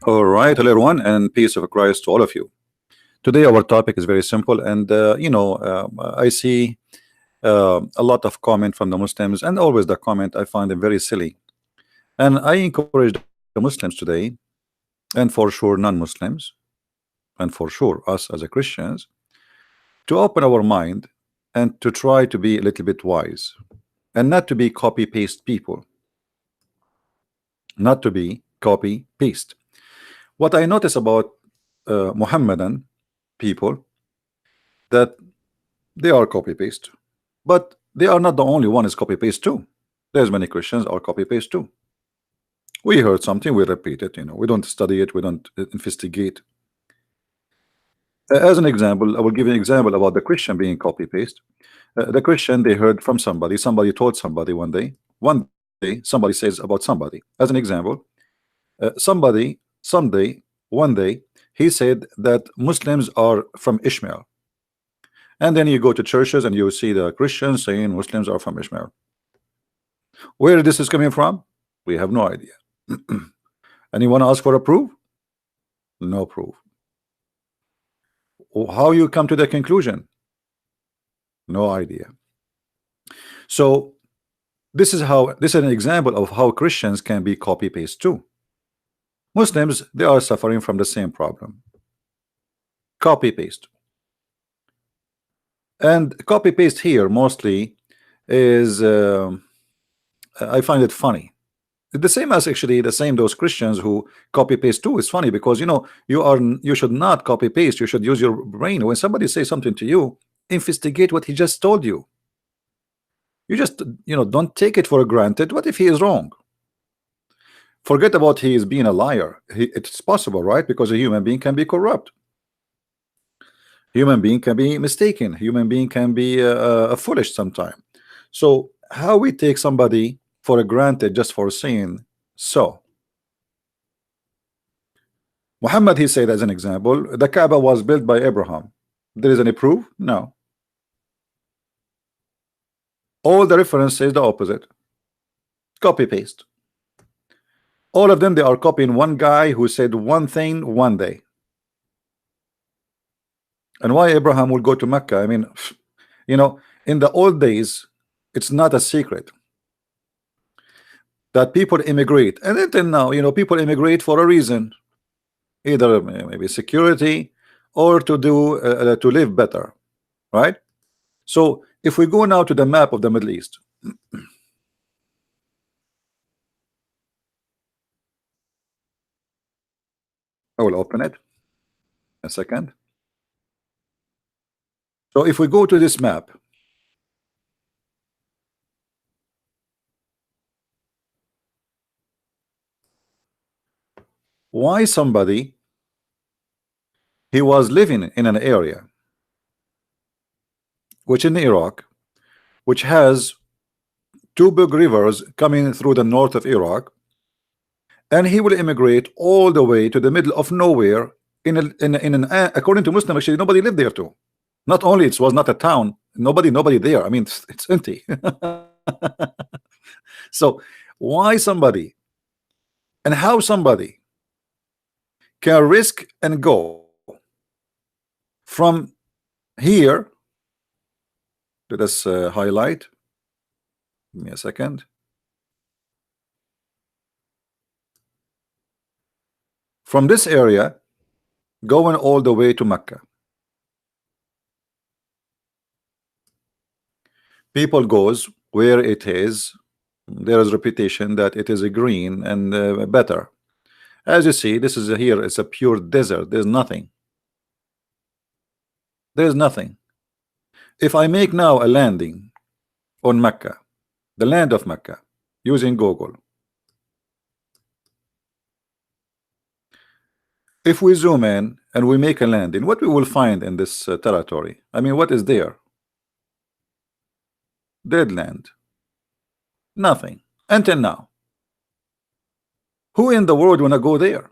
All right, hello everyone, and peace of Christ to all of you. Today, our topic is very simple, and I see a lot of comment from the Muslims, and always the comment I find them very silly. And I encourage the Muslims today, and for sure non-Muslims, and for sure us as a Christians, to open our mind and to try to be a little bit wise, and not to be copy paste people, not to be copy paste. What I notice about Muhammadan people that they are copy paste, but they are not the only one is copy paste too. There's many Christians are copy paste too. We heard something, we repeat it. We don't study it, we don't investigate. As an example, I will give you an example about the Christian being copy paste. The Christian, they heard from somebody, somebody told somebody one day somebody says about somebody. As an example, somebody someday one day he said that Muslims are from Ishmael. And then you go to churches and you see the Christians saying Muslims are from Ishmael. Where this is coming from, we have no idea. Anyone ask for a proof? No proof. How you come to the conclusion? No idea. So this is an example of how Christians can be copy paste too. Muslims, they are suffering from the same problem. Copy paste. And copy paste here mostly is I find it funny. The same as actually the same those Christians who copy paste too is funny, because you should not copy paste, you should use your brain. When somebody says something to you, investigate what he just told you. You just don't take it for granted. What if he is wrong? Forget about he is being a liar. It's possible, right? Because a human being can be corrupt, human being can be mistaken, human being can be foolish sometime. So how we take somebody for granted just for saying so? Muhammad, he said as an example, the Kaaba was built by Abraham. There is any proof? No. All the reference says the opposite. Copy paste. All of them, they are copying one guy who said one thing one day. And why Abraham will go to Mecca? I mean, in the old days, it's not a secret that people immigrate, and then now people immigrate for a reason, either maybe security or to do to live better, right? So if we go now to the map of the Middle East, I will open it a second. So if we go to this map, why somebody he was living in an area which in Iraq, which has two big rivers coming through the north of Iraq, and he will immigrate all the way to the middle of nowhere in an according to Muslim, actually nobody lived there too. Not only it was not a town, nobody there. I mean, it's empty. So why somebody and how somebody can risk and go from here? Let us highlight. Give me a second. From this area going all the way to Mecca. People goes where it is. There is reputation that it is a green and better. As you see, this is here. It's a pure desert. There's nothing. There's nothing. If I make now a landing on Mecca, the land of Mecca, using Google, if we zoom in and we make a landing, what we will find in this territory? I mean, what is there? Dead land. Nothing until now. Who in the world wanna go there?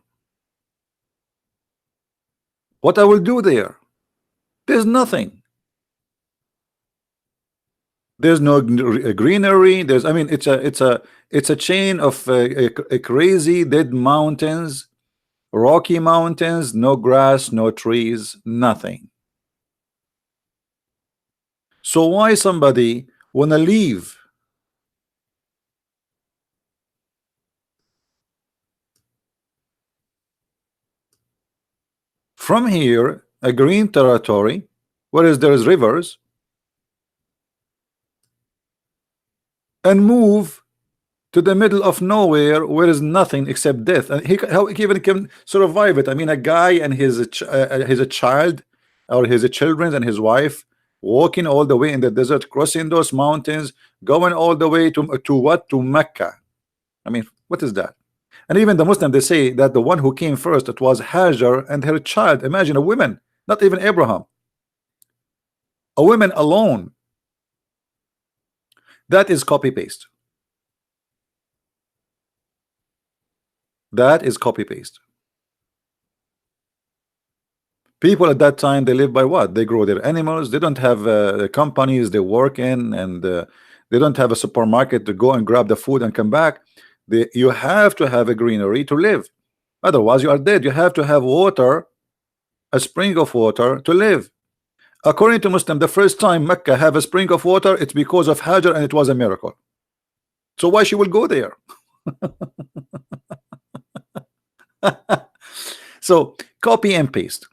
What I will do there? There's nothing. There's no greenery. I mean, it's a chain of crazy dead mountains. Rocky mountains, no grass, no trees, nothing. So why somebody wanna leave from here, a green territory, whereas there is rivers, and move to the middle of nowhere where is nothing except death? And how he even can survive it? I mean, a guy and his child, or his children and his wife, walking all the way in the desert, crossing those mountains, going all the way to what? To Mecca. I mean, what is that? And even the Muslim, they say that the one who came first, it was Hajar and her child. Imagine a woman, not even Abraham, a woman alone. That is copy paste. That is copy paste. People at that time, they live by what? They grow their animals. They don't have companies they work in, and they don't have a supermarket to go and grab the food and come back. You have to have a greenery to live. Otherwise, you are dead. You have to have water, a spring of water to live. According to Muslim, the first time Mecca have a spring of water, it's because of Hajar, and it was a miracle. So why she will go there? So copy and paste.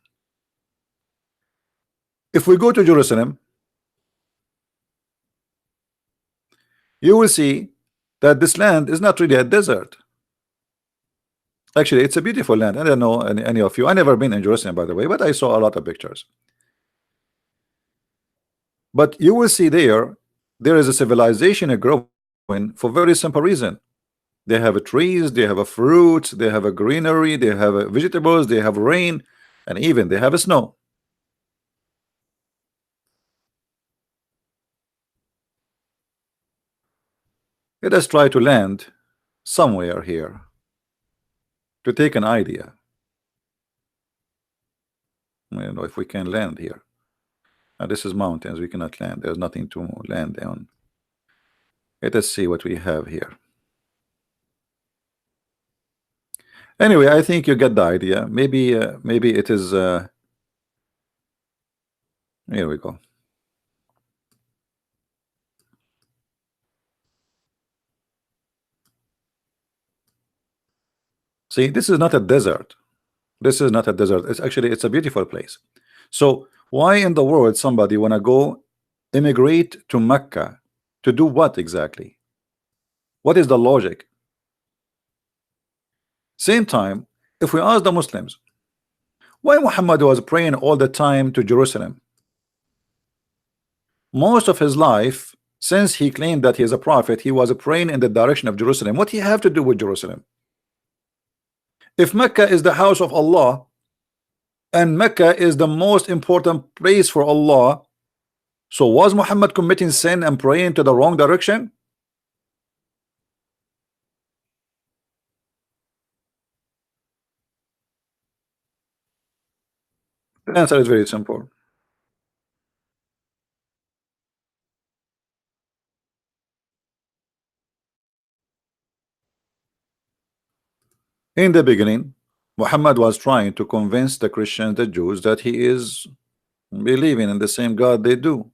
If we go to Jerusalem, you will see that this land is not really a desert. Actually, it's a beautiful land. I don't know any of you. I never been in Jerusalem, by the way, but I saw a lot of pictures. But you will see there is a civilization growing for very simple reason. They have trees, they have a fruit, they have a greenery, they have vegetables, they have rain, and even they have a snow. Let us try to land somewhere here to take an idea. I don't know if we can land here. This is mountains. We cannot land. There's nothing to land on. Let us see what we have here. Anyway, I think you get the idea. Maybe it is. Here we go. See, this is not a desert. This is not a desert. It's a beautiful place. So why in the world somebody wanna go immigrate to Mecca to do what exactly? What is the logic? Same time, if we ask the Muslims, why Muhammad was praying all the time to Jerusalem? Most of his life, since he claimed that he is a prophet, he was praying in the direction of Jerusalem. What do you have to do with Jerusalem? If Mecca is the house of Allah, and Mecca is the most important place for Allah, so was Muhammad committing sin and praying to the wrong direction? The answer is very simple. In the beginning, Muhammad was trying to convince the Christians, the Jews, that he is believing in the same God they do.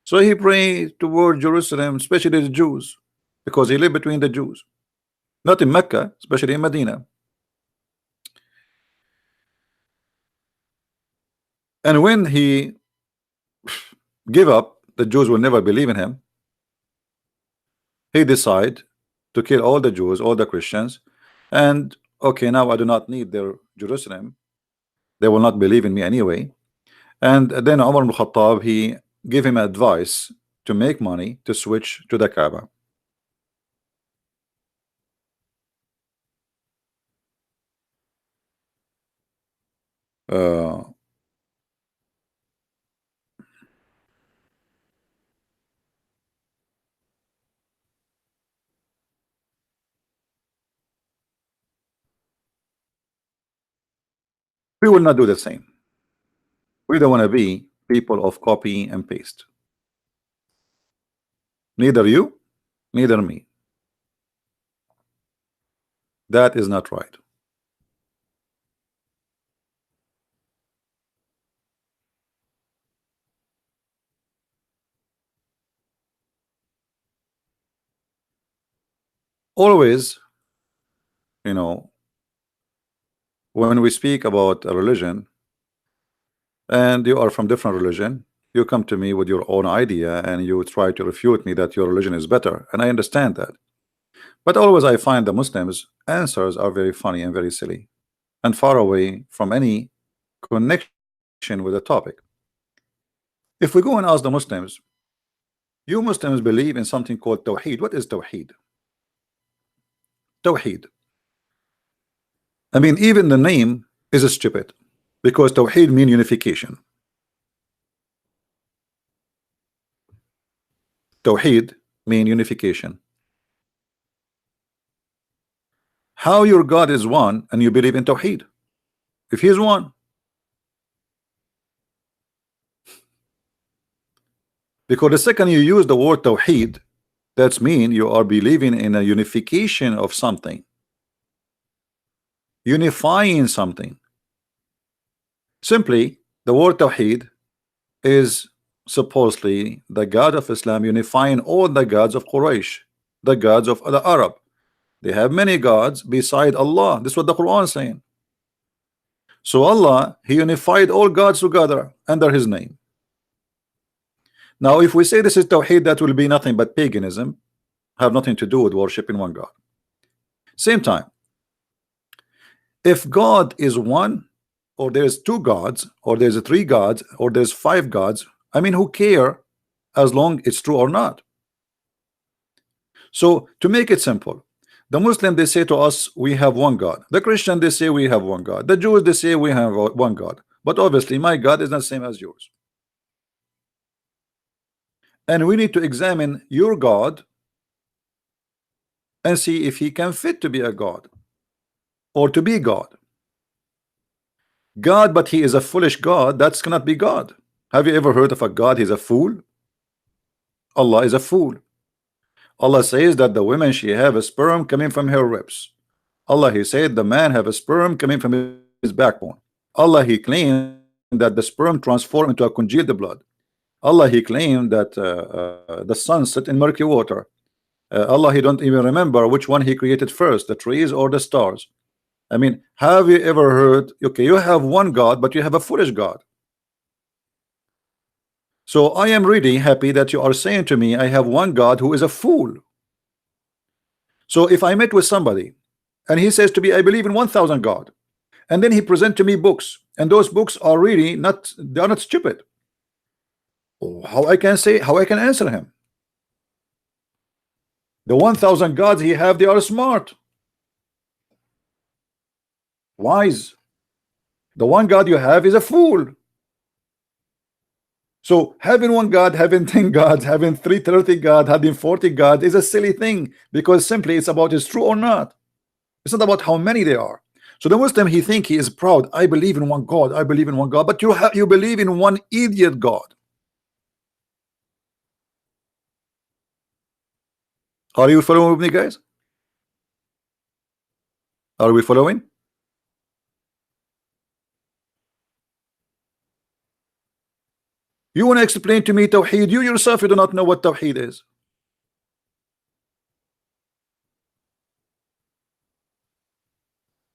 So he prayed toward Jerusalem, especially the Jews, because he lived between the Jews, not in Mecca, especially in Medina. And when he gave up, the Jews will never believe in him. He decided to kill all the Jews, all the Christians, and okay, now I do not need their Jerusalem. They will not believe in me anyway. And then Umar ibn Khattab, he gave him advice to make money to switch to the Kaaba. Uh, we will not do the same. We don't want to be people of copy and paste. Neither you, neither me. That is not right. always, you know, when we speak about a religion and you are from different religion, you come to me with your own idea and you try to refute me that your religion is better, and I understand that. But always I find the Muslims answers are very funny and very silly and far away from any connection with the topic. If we go and ask the Muslims, you Muslims believe in something called Tawheed. What is Tawheed? Tawheed. I mean, even the name is stupid because Tawheed means unification. Tawheed mean unification. How your God is one and you believe in Tawheed? If he is one, because the second you use the word Tawheed, that's mean you are believing in a unification of something, unifying something. Simply, the word Tawheed is supposedly the God of Islam unifying all the gods of Quraysh, the gods of the Arab. They have many gods beside Allah. This is what the Quran is saying. So Allah, he unified all gods together under his name. Now if we say this is Tawheed, that will be nothing but paganism, have nothing to do with worshiping one God. Same time, if God is one, or there's two gods, or there's three gods, or there's five gods, I mean, who care as long it's true or not? So to make it simple, the Muslim, they say to us we have one God. The Christian, they say we have one God. The Jews, they say we have one God. But obviously my God is not the same as yours. And we need to examine your God and see if he can fit to be a God or to be God. God, but he is a foolish God, that's cannot be God. Have you ever heard of a God? He's a fool. Allah is a fool. Allah says that the woman, she have a sperm coming from her ribs. Allah, he said the man have a sperm coming from his backbone. Allah, he claimed that the sperm transformed into a congealed blood. Allah, he claimed that the sun set in murky water. Allah, he don't even remember which one he created first, the trees or the stars. I mean, have you ever heard, okay, you have one God, but you have a foolish God. So I am really happy that you are saying to me I have one God who is a fool. So if I met with somebody and he says to me I believe in 1,000 God, and then he present to me books, and those books are really not, they are not stupid, how I can say, how I can answer him? The 1,000 gods he have, they are smart, wise. The one God you have is a fool. So having one God, having 10 gods, having 330 God, having 40 God is a silly thing, because simply it's about is true or not. It's not about how many they are. So the Muslim, he think he is proud. I believe in one God. I believe in one God. But you believe in one idiot God. Are you following with me, guys? Are we following? You want to explain to me Tawheed? You yourself, you do not know what Tawheed is.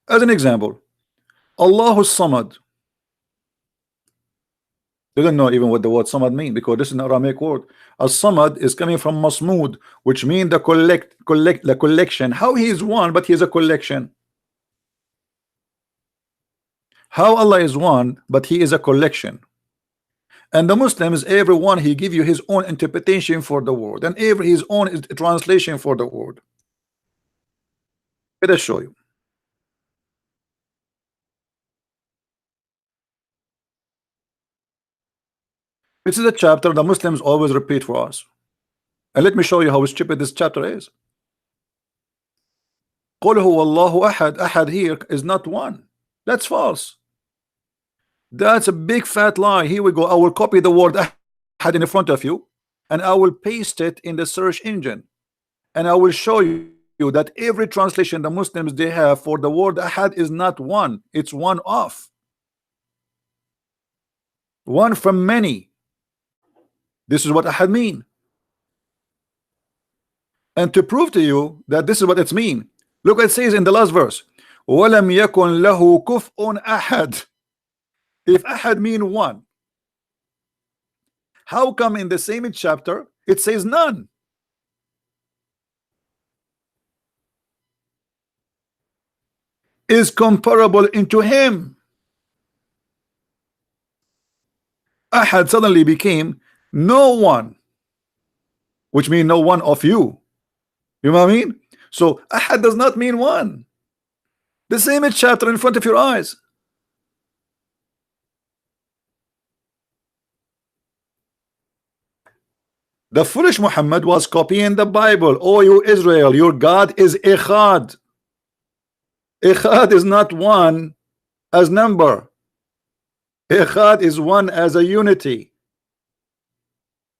As an example, Allahu Samad. They don't know even what the word Samad mean, because this is an Aramaic word. As-Samad is coming from Masmud, which means the the collection. How he is one, but he is a collection. How Allah is one, but he is a collection. And the Muslims, everyone, he give you his own interpretation for the word, and every his own translation for the word. Let us show you. This is a chapter the Muslims always repeat for us. And let me show you how stupid this chapter is. قُلْ هُوَ اللَّهُ أَحَدٌ. Ahad here is not one. That's false. That's a big fat lie. Here we go. I will copy the word ahad in front of you, and I will paste it in the search engine, and I will show you that every translation the Muslims they have for the word ahad is not one. It's one off. One from many. This is what ahad mean. And to prove to you that this is what it's mean, look what it says in the last verse. وَلَمْ يَكُنْ لَهُ كُفْءٌ أَحَدٌ. If ahad mean one, how come in the same chapter it says none? Is comparable into him. Ahad suddenly became no one, which means no one of you. You know what I mean? So ahad does not mean one. The same chapter in front of your eyes. The foolish Muhammad was copying the Bible. Oh, you Israel, your God is Echad. Echad is not one as number. Echad is one as a unity.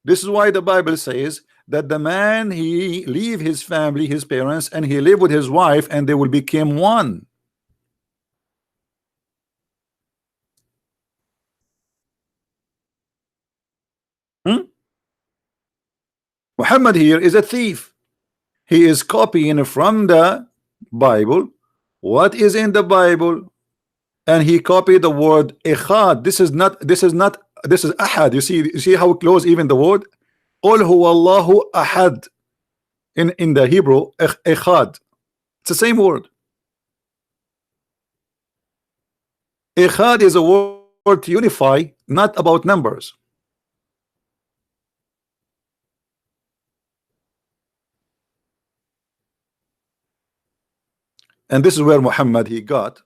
This is why the Bible says that the man, he leave his family, his parents, and he live with his wife, and they will become one. Muhammad here is a thief. He is copying from the Bible what is in the Bible, and he copied the word echad. This is ahad. You see how close even the word Qul huwa Allahu ahad in the Hebrew, echad. It's the same word. Echad is a word to unify, not about numbers. And this is where Muhammad he got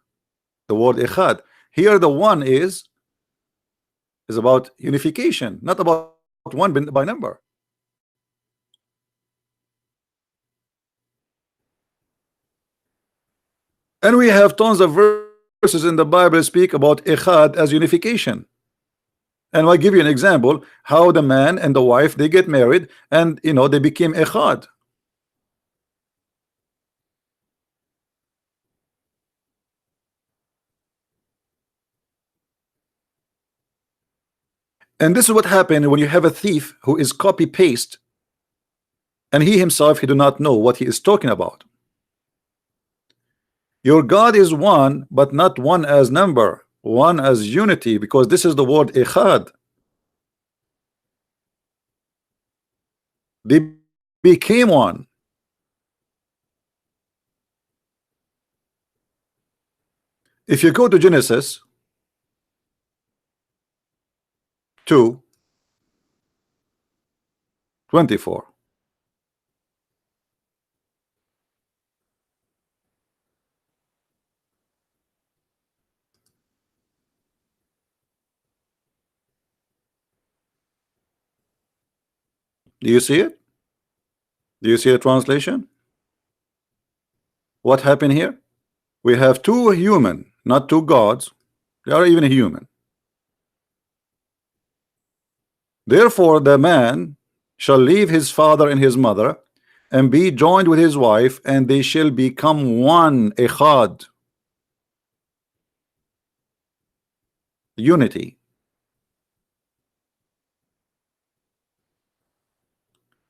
the word echad. Here the one is about unification, not about one by number. And we have tons of verses in the Bible speak about echad as unification. And I'll give you an example how the man and the wife they get married, and you know they became echad. And this is what happened when you have a thief who is copy paste, and he himself he do not know what he is talking about. Your God is one, but not one as number, one as unity, because this is the word echad. They became one. If you go to Genesis 2:24, do you see it? Do you see the translation? What happened here? We have two human, not two gods. They are even human. Therefore the man shall leave his father and his mother and be joined with his wife, and they shall become one, echad, unity.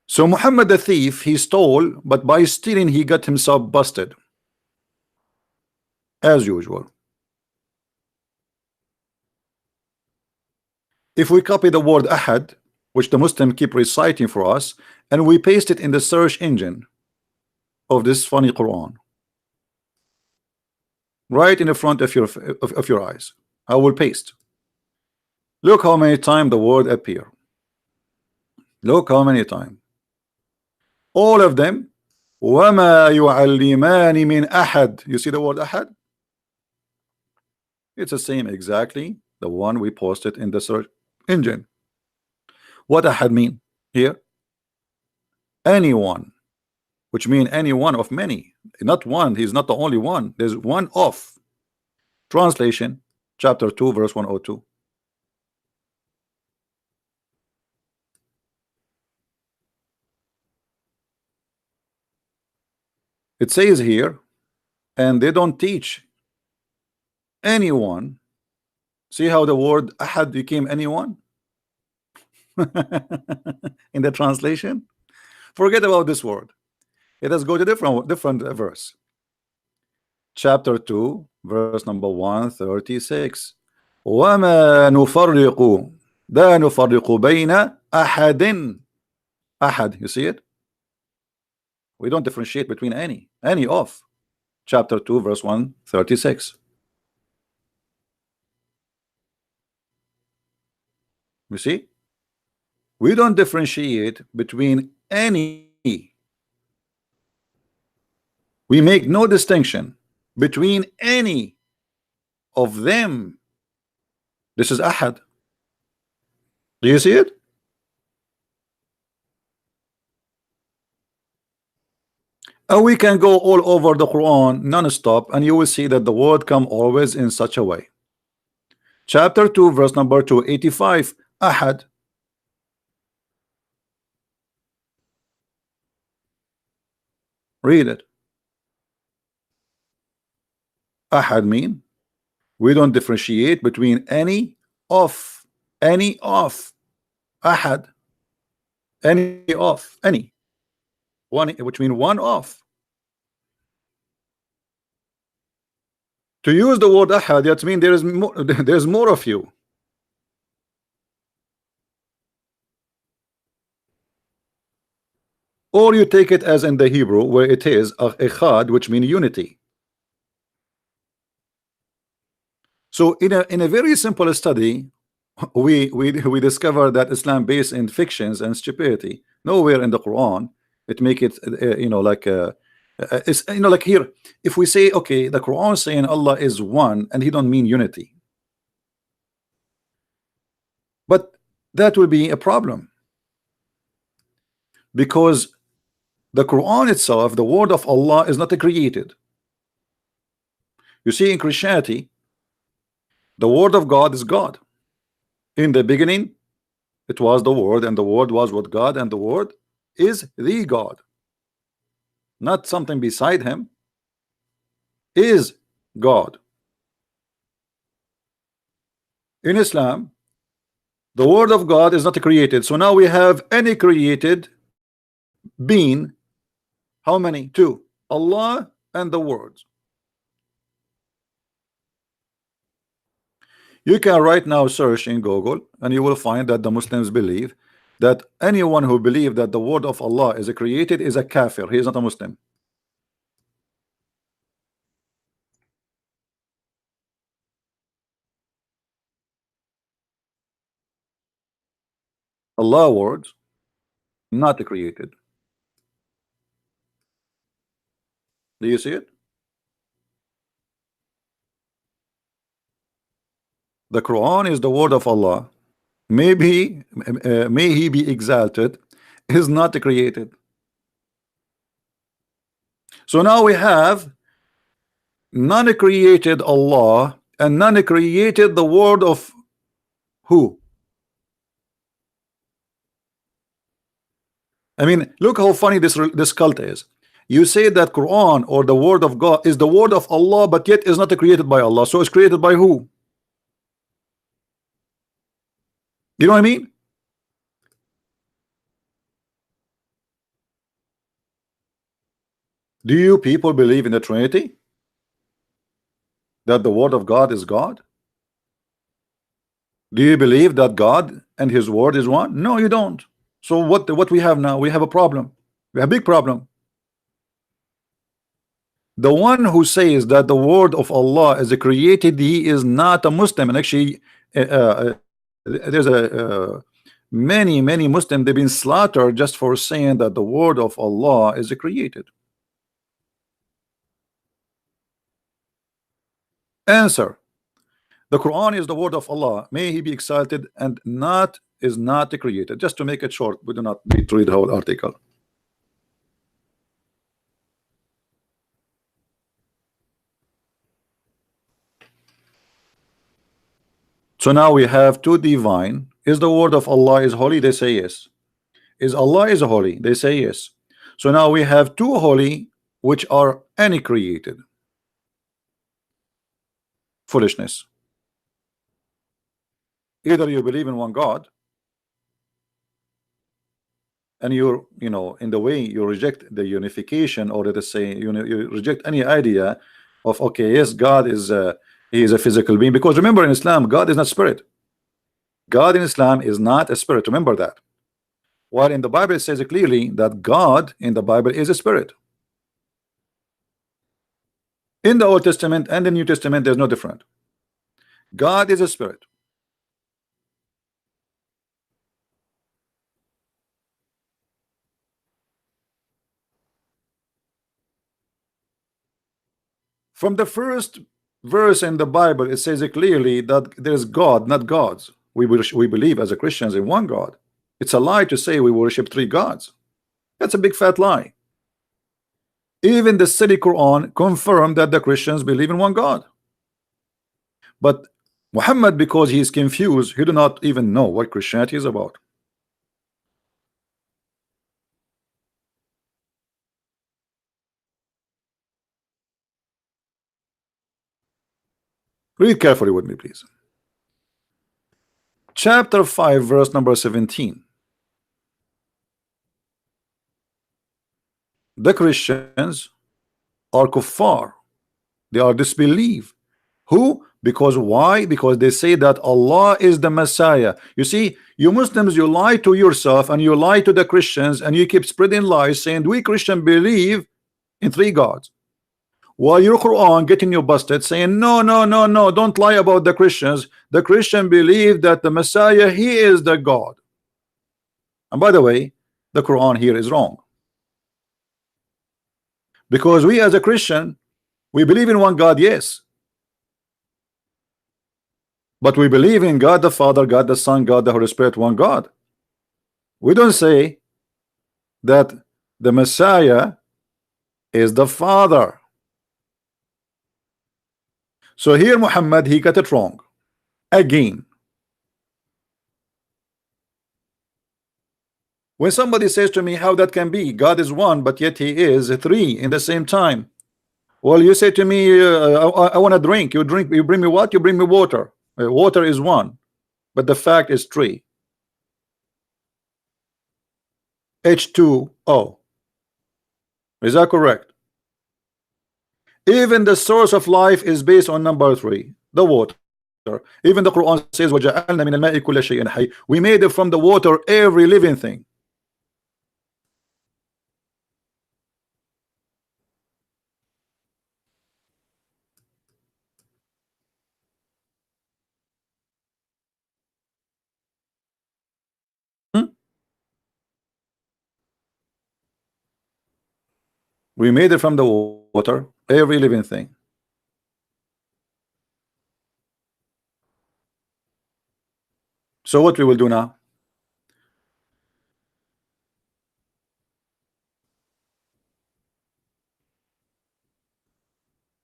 So Muhammad the thief, he stole, but by stealing he got himself busted as usual. If we copy the word ahad, which the Muslim keep reciting for us, and we paste it in the search engine of this funny Quran, right in the front of your eyes, I will paste. Look how many times the word appear. Look how many times. All of them. وَمَا يُعَلِّمَانِ مِنْ أَحَدٍ. You see the word ahad? It's the same exactly the one we posted in the search engine. What ahad mean here? Anyone, which mean any one of many, not one. He's not the only one. There's one of. Translation chapter 2 verse 102. It says here, and they don't teach anyone. See how the word ahad became anyone in the translation? Forget about this word. Let us go to different verse. Chapter 2, verse number 136. وما نفرق لا نفرق بين أحد. أحد, you see it? We don't differentiate between any of. Chapter 2, verse 136. You see? We don't differentiate between any. We make no distinction between any of them. This is ahad. Do you see it? And we can go all over the Quran non-stop, and you will see that the word come always in such a way. Chapter 2, verse number 285. Ahad. Read it. Ahad mean we don't differentiate between any of. Ahad. Any one, which mean one of. To use the word ahad, that means there is more, there's more of you. Or you take it as in the Hebrew where it is echad, which means unity. So in a very simple study, we discover that Islam based in fictions and stupidity. Nowhere in the Quran it make it it's like here, if we say okay, the Quran saying Allah is one and he don't mean unity, but that will be a problem, because the Quran itself, the word of Allah, is not created. You see, in Christianity, the word of God is God. In the beginning it was the word, and the word was with God, and the word is the God, not something beside him, is God. In Islam, the word of God is not created. So now we have any created being. How many? Two: Allah and the word. You can right now search in Google and you will find that the Muslims believe that anyone who believes that the word of Allah is created is a kafir. He is not a Muslim. Allah words not created. Do you see it? The Quran is the word of Allah. Maybe may he be exalted, is not created. So now we have none created Allah and none created the word of who? I mean, look how funny this cult is. You say that Quran or the word of God is the word of Allah, but yet is not created by Allah. So it's created by who? You know what I mean? Do you people believe in the Trinity? That the word of God is God? Do you believe that God and his word is one? No, you don't. So what we have now? We have a problem. We have a big problem. The one who says that the word of Allah is created, he is not a Muslim. And actually, there's many Muslims, they've been slaughtered just for saying that the word of Allah is created. Answer: the Quran is the word of Allah, may he be exalted, and is not created. Just to make it short, we do not need to read the whole article. So now we have two divine. Is the word of Allah is holy? They say yes. Is Allah is holy? They say yes. So now we have two holy which are any created. Foolishness. Either you believe in one God and in the way you reject the unification, or let us say you reject any idea of, okay, yes, God is he is a physical being, because remember, in Islam God is not spirit. God in Islam is not a spirit, remember that. While in the Bible it says clearly that God in the Bible is a spirit. In the Old Testament and the New Testament there's no different. God is a spirit. From the first verse in the Bible, it says clearly that there's God, not gods. We believe as a Christians in one God. It's a lie to say we worship three gods. That's a big fat lie. Even the silly Quran confirmed that the Christians believe in one God. But Muhammad, because he is confused, he do not even know what Christianity is about. Read carefully with me, please. Chapter 5, verse number 17. The Christians are kuffar. They are disbelief. Who? Because why? Because they say that Allah is the Messiah. You see, you Muslims, you lie to yourself and you lie to the Christians, and you keep spreading lies saying we Christians believe in three gods, while your Quran getting you busted saying no, no, no, no, don't lie about the Christians. The Christian believe that the Messiah, he is the God. And by the way, the Quran here is wrong, because we as a Christian, we believe in one God, yes, but we believe in God the Father, God the Son, God the Holy Spirit, one God. We don't say that the Messiah is the Father. So here Muhammad, he got it wrong again. When somebody says to me, how that can be, God is one but yet he is three in the same time. Well, you say to me, I want to drink. You drink, you bring me what? You bring me water. Water is one, but the fact is three. H2O. Is that correct? Even the source of life is based on number three, the water. Even the Quran says, وَجَعَلْنَا مِنَ الْمَاءِ كُلَّ شَيْءٍ حَيٍّ. We made it from the water every living thing. Hmm? We made it from the water every living thing. So what we will do now?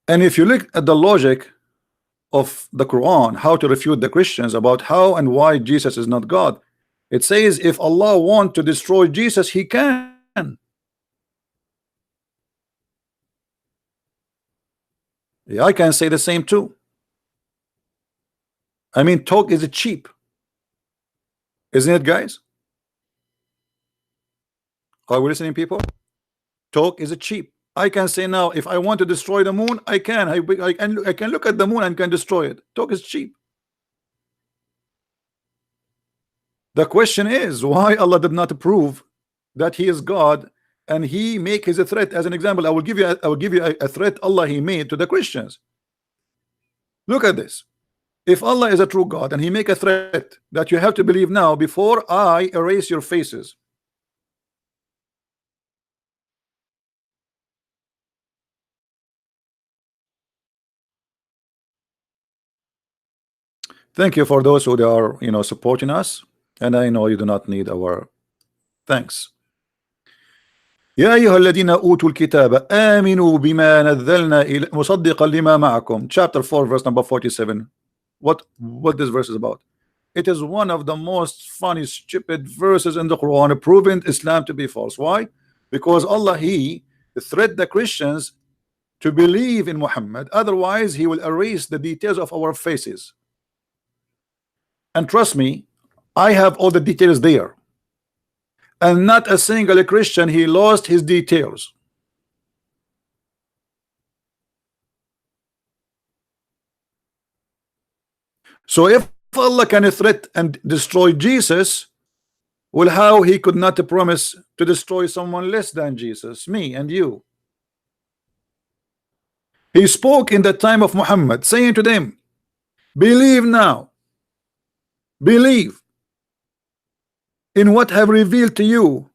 And if you look at the logic of the Quran, how to refute the Christians about how and why Jesus is not God, it says if Allah want to destroy Jesus, he can. Yeah, I can say the same too. I mean, talk is cheap, isn't it, guys? Are we listening, people? Talk is cheap. I can say now, if I want to destroy the moon, I can. I can look at the moon and can destroy it. Talk is cheap. The question is why Allah did not prove that he is God, and he make his threat as an example. I will give you a threat Allah he made to the Christians. Look at this. If Allah is a true God and he make a threat that you have to believe now before I erase your faces. Thank you for those who are supporting us, and I know you do not need our thanks. يا أيها الذين أوتوا الكتاب آمنوا بما نزلنا إلى مصدقا لما معكم. Chapter 4 verse number 47. What this verse is about? It is one of the most funny stupid verses in the Quran proving Islam to be false. Why? Because Allah he threat the Christians to believe in Muhammad, otherwise he will erase the details of our faces. And trust me, I have all the details there. and not a single Christian he lost his details. So if Allah can threat and destroy Jesus, well, how he could not promise to destroy someone less than Jesus, me and you? He spoke in the time of Muhammad, saying to them, believe now, believe in what I have revealed to you,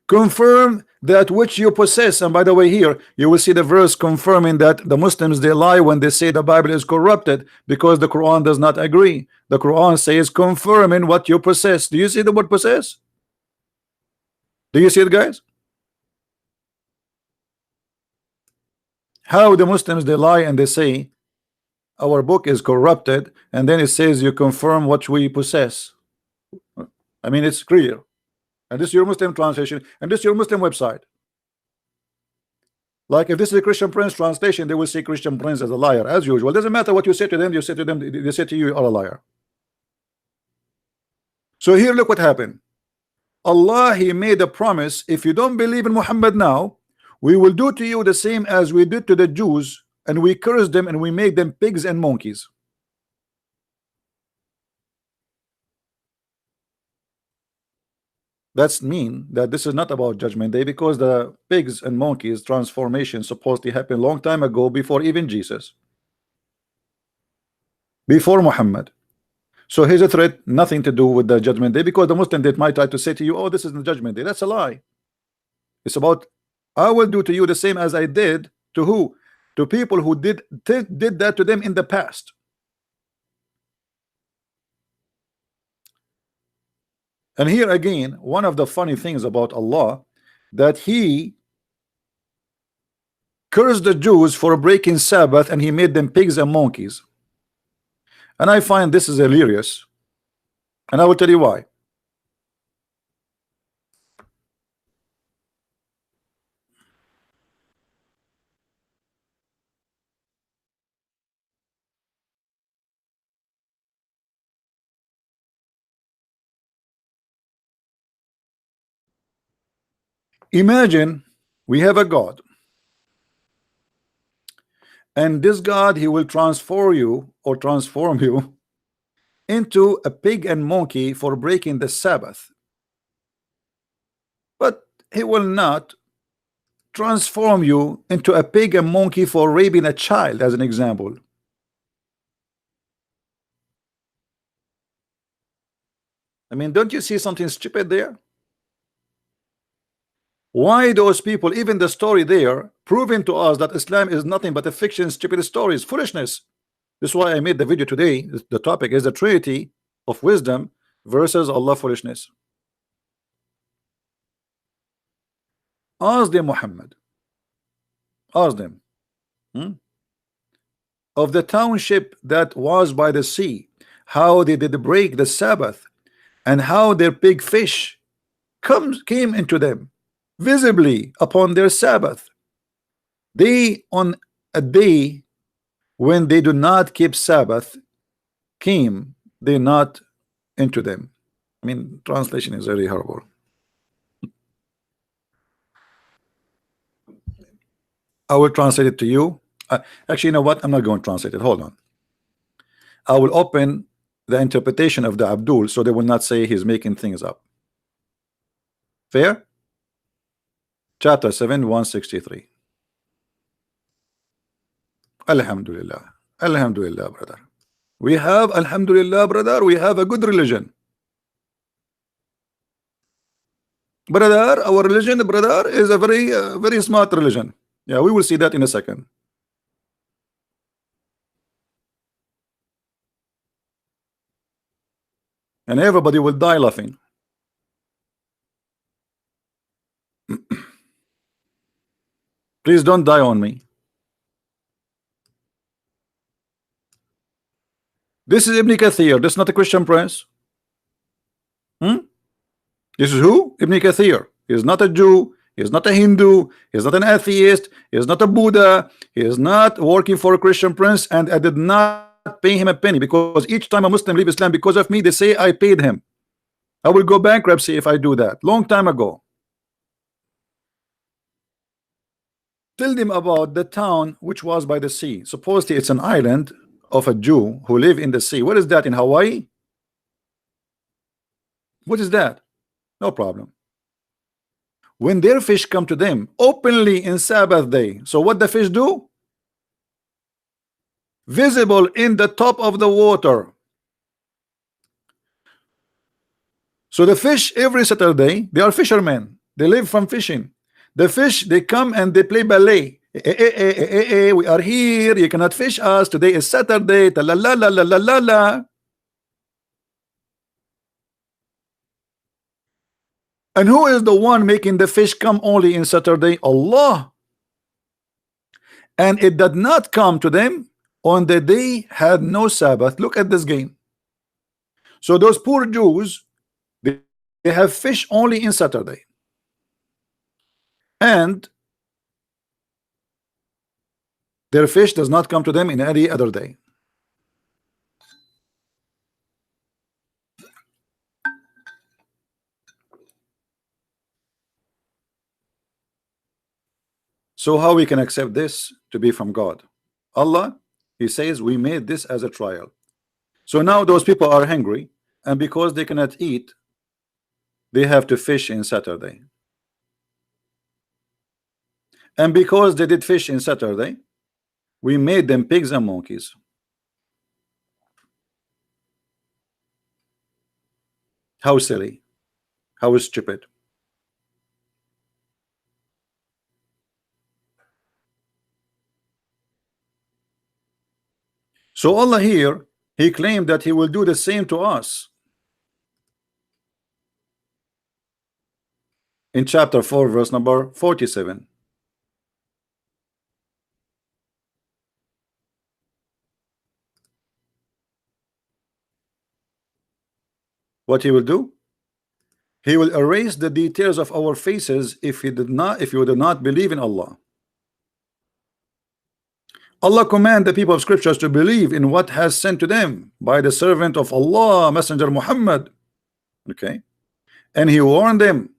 confirm that which you possess. And by the way, here you will see the verse confirming that the Muslims, they lie when they say the Bible is corrupted, because the Quran does not agree. The Quran says confirming what you possess. Do you see the word possess? Do you see it, guys? How the Muslims, they lie and they say our book is corrupted, and then it says you confirm what we possess. I mean, it's clear. And this is your Muslim translation, and this is your Muslim website. Like if this is a Christian Prince translation, they will say Christian Prince as a liar, as usual. Doesn't matter what you say to them, they say to you, you are a liar. So here, look what happened. Allah, he made a promise, if you don't believe in Muhammad now, we will do to you the same as we did to the Jews, and we cursed them and we made them pigs and monkeys. That's mean that this is not about judgment day, because the pigs and monkeys transformation supposedly happened a long time ago, before even Jesus, before Muhammad. So here's a threat, nothing to do with the judgment day, because the Muslim, they might try to say to you, oh, this is the judgment day. That's a lie. It's about, I will do to you the same as I did to who? To people who did that to them in the past. And here again, one of the funny things about Allah, that he cursed the Jews for breaking Sabbath, and he made them pigs and monkeys. And I find this is hilarious, and I will tell you why. Imagine we have a God, and this God, he will transform you into a pig and monkey for breaking the Sabbath, but he will not transform you into a pig and monkey for raping a child, as an example. I mean, don't you see something stupid there? Why those people, even the story there, proving to us that Islam is nothing but a fiction, stupid stories, foolishness. This is why I made the video today. The topic is the Trinity of wisdom versus Allah foolishness. Ask them, Muhammad. Ask them. Of the township that was by the sea, how they did break the Sabbath, and how their big fish came into them visibly upon their Sabbath. They, on a day when they do not keep Sabbath, came they not into them. I mean, translation is very horrible. I will translate it to you. Actually, you know what? I'm not going to translate it. Hold on. I will open the interpretation of the Abdul, so they will not say he's making things up. Fair? Chapter 7, 163. Alhamdulillah. Alhamdulillah, brother. We have, Alhamdulillah, brother, we have a good religion. Brother, our religion, brother, is a very smart religion. Yeah, we will see that in a second. And everybody will die laughing. Please don't die on me. This is Ibn Kathir. This is not a Christian Prince. This is who? Ibn Kathir. He is not a Jew. He is not a Hindu. He is not an atheist. He is not a Buddha. He is not working for a Christian Prince. And I did not pay him a penny, because each time a Muslim leave Islam because of me, they say I paid him. I will go bankruptcy if I do that. Long time ago. Tell them about the town which was by the sea. Supposedly it's an island of a Jew who live in the sea. What is that in Hawaii? What is that? No problem. When their fish come to them openly in Sabbath day, so what the fish do? Visible in the top of the water. So the fish every Saturday, they are fishermen. They live from fishing. The fish, they come and they play ballet. We are here. You cannot fish us. Today is Saturday. Ta la la la la la la la. And who is the one making the fish come only in Saturday? Allah. And it did not come to them on the day had no Sabbath. Look at this game. So those poor Jews, they have fish only in Saturday. And their fish does not come to them in any other day. So how we can accept this to be from God? Allah, he says we made this as a trial. So now those people are hungry, and because they cannot eat, they have to fish in Saturday. And because they did fish in Saturday, we made them pigs and monkeys. How silly, how stupid. So Allah here, he claimed that he will do the same to us. In chapter 4 verse number 47. What he will do? He will erase the details of our faces if you did not believe in Allah. Allah command the people of scriptures to believe in what has sent to them by the servant of Allah, Messenger Muhammad. Okay, and he warned them,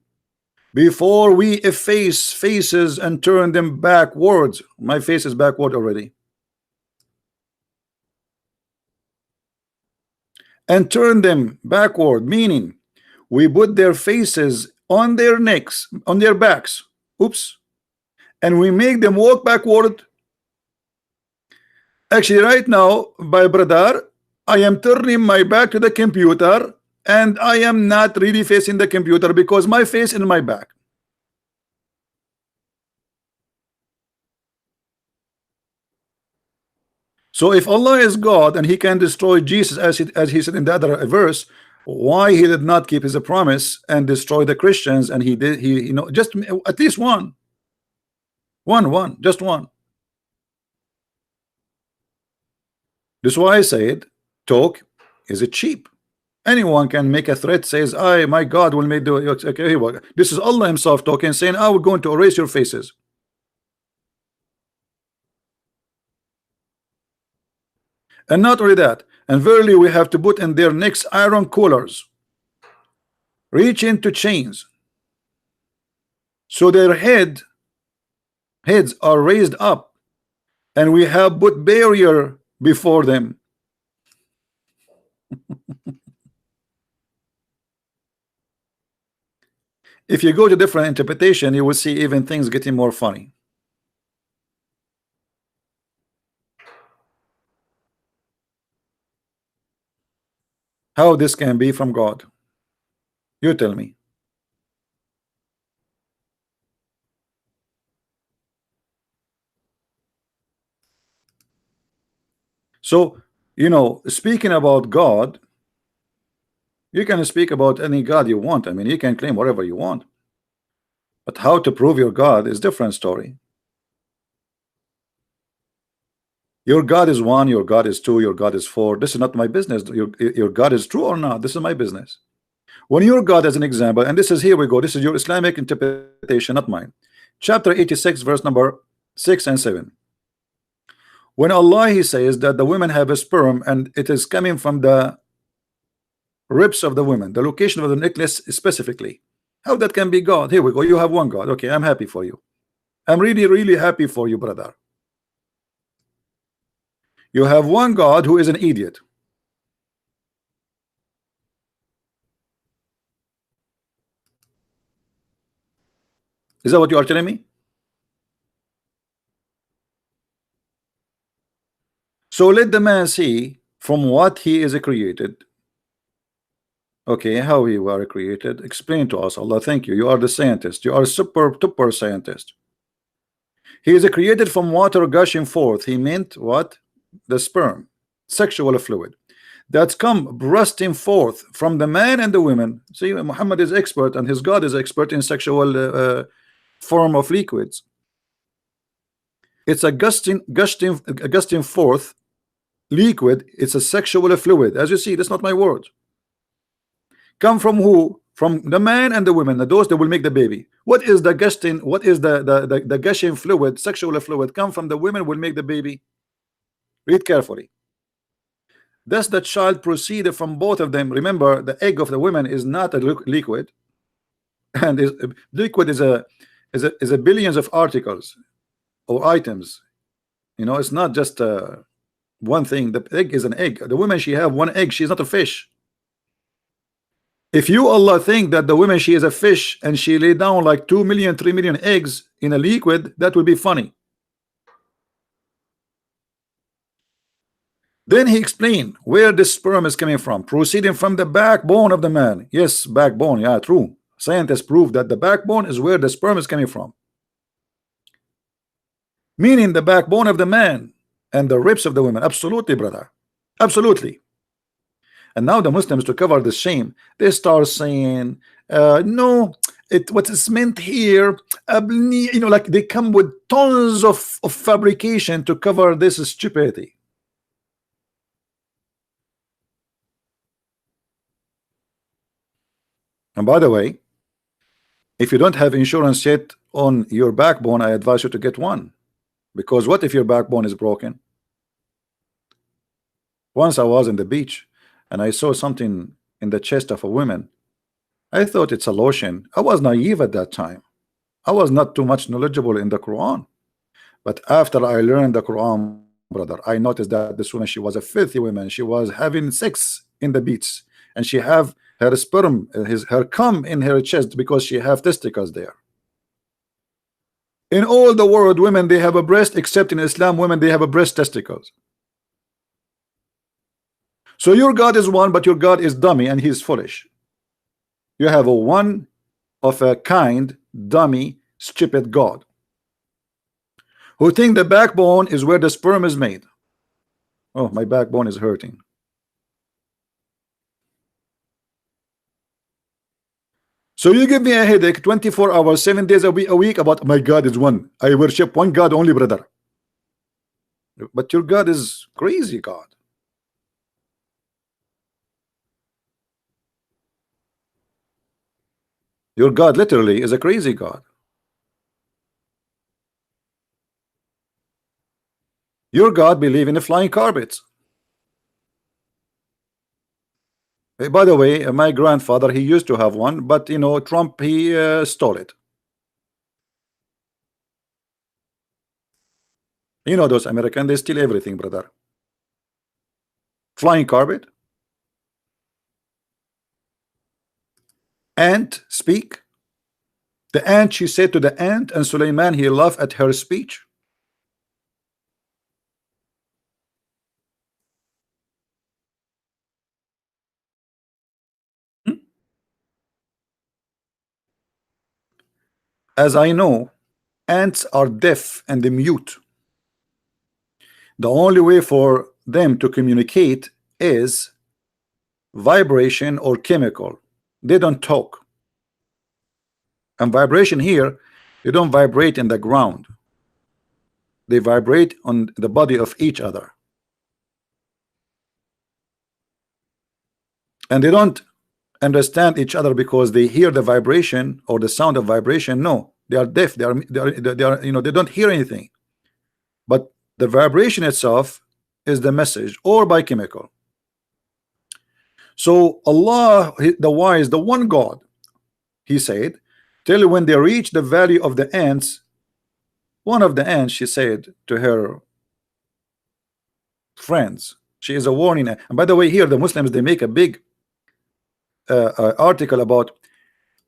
before we efface faces and turn them backwards. My face is backward already. And turn them backward, meaning we put their faces on their necks, on their backs. Oops. And we make them walk backward. Actually, right now, my brother, I am turning my back to the computer, and I am not really facing the computer because my face in my back. So if Allah is God and he can destroy Jesus as he said in the other verse, why he did not keep his promise and destroy the Christians? And he did, just at least one, just one. This is why I said talk is it cheap. Anyone can make a threat, says my God will make the okay. This is Allah himself talking, saying I will going to erase your faces. And not only that, and verily we have to put in their necks iron collars, reach into chains, so their heads are raised up, and we have put barrier before them. If you go to different interpretation, you will see even things getting more funny. How this can be from God? You tell me. So, speaking about God, you can speak about any God you want. I mean, you can claim whatever you want. But how to prove your God is different story. Your God is 1, your God is 2, your God is 4. This is not my business. Your God is true or not. This is my business. When your God, as an example, and this is, here we go, this is your Islamic interpretation, not mine. Chapter 86 verse number 6 and 7. When Allah, he says that the women have a sperm and it is coming from the ribs of the women, the location of the necklace specifically. How that can be God? Here we go. You have one God. Okay, I'm happy for you. I'm really, really happy for you, brother. You have one God who is an idiot. Is that what you are telling me? So let the man see from what he is created. Okay, how you are created? Explain to us, Allah. Thank you. You are the scientist. You are a super scientist. He is created from water gushing forth. He meant what? The sperm, sexual fluid that's come bursting forth from the man and the women. See, Muhammad is expert and his God is expert in sexual form of liquids. It's a gusting forth liquid. It's a sexual fluid. As you see, that's not my word. Come from who? From the man and the women. Those that will make the baby. What is the gusting? What is the gushing fluid? Sexual fluid come from the women will make the baby. Read carefully. Thus the child proceeded from both of them. Remember, the egg of the women is not a liquid, and liquid is a billions of articles or items. You know, it's not just one thing. The egg is an egg. The woman, she have one egg. She's not a fish. If you, Allah, think that the woman, she is a fish and she lay down like 2 million, 3 million eggs in a liquid, that would be funny. Then he explained where the sperm is coming from, proceeding from the backbone of the man. Yes, backbone. Yeah, true. Scientists prove that the backbone is where the sperm is coming from. Meaning the backbone of the man and the ribs of the women. Absolutely, brother. Absolutely. And now the Muslims, to cover the shame, they start saying, no, what is meant here, you know, like they come with tons of fabrication to cover this stupidity. And by the way, if you don't have insurance yet on your backbone, I advise you to get one. Because what if your backbone is broken? Once I was in the beach and I saw something in the chest of a woman. I thought it's a lotion. I was naive at that time. I was not too much knowledgeable in the Quran. But after I learned the Quran, brother, I noticed that this woman, she was a filthy woman. She was having sex in the beach, and she have her sperm, her cum in her chest because she have testicles there. In all the world, women, they have a breast, except in Islam, women, they have a breast testicles. So your God is one, but your God is dummy and he's foolish. You have a one of a kind, dummy, stupid God who think the backbone is where the sperm is made. Oh, my backbone is hurting. So you give me a headache 24 hours, 7 days a week about my God is one. I worship one God only, brother. But your God is crazy God. Your God literally is a crazy God. Your God believe in the flying carpets. By the way, my grandfather, he used to have one, but you know, Trump, he stole it. You know, those Americans, they steal everything, brother. Flying carpet. Ant speak. The ant, she said to the ant, and Suleiman, he laughed at her speech. As I know, ants are deaf and mute. The only way for them to communicate is vibration or chemical. They don't talk. And vibration here, they don't vibrate in the ground. They vibrate on the body of each other. And they don't understand each other because they hear the vibration or the sound of vibration. No, they are deaf. They are, you know, they don't hear anything. But the vibration itself is the message, or by chemical. So Allah, the wise, the one God, he said, till when they reach the value of the ants, one of the ants, she said to her friends, she is a warning. And by the way, here the Muslims, they make a big article about,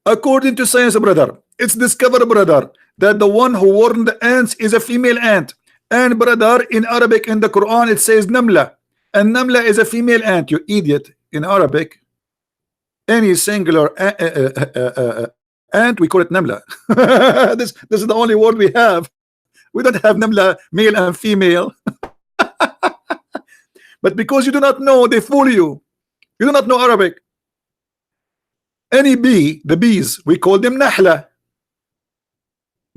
according to science, brother, it's discovered, brother, that the one who warned the ants is a female ant. And brother, in Arabic, in the Quran, it says namla, and namla is a female ant. You idiot. In Arabic, any singular ant, we call it namla. This is the only word we have. We don't have namla, male and female. But because you do not know, they fool you. You do not know Arabic. Any bee, the bees, we call them nahla.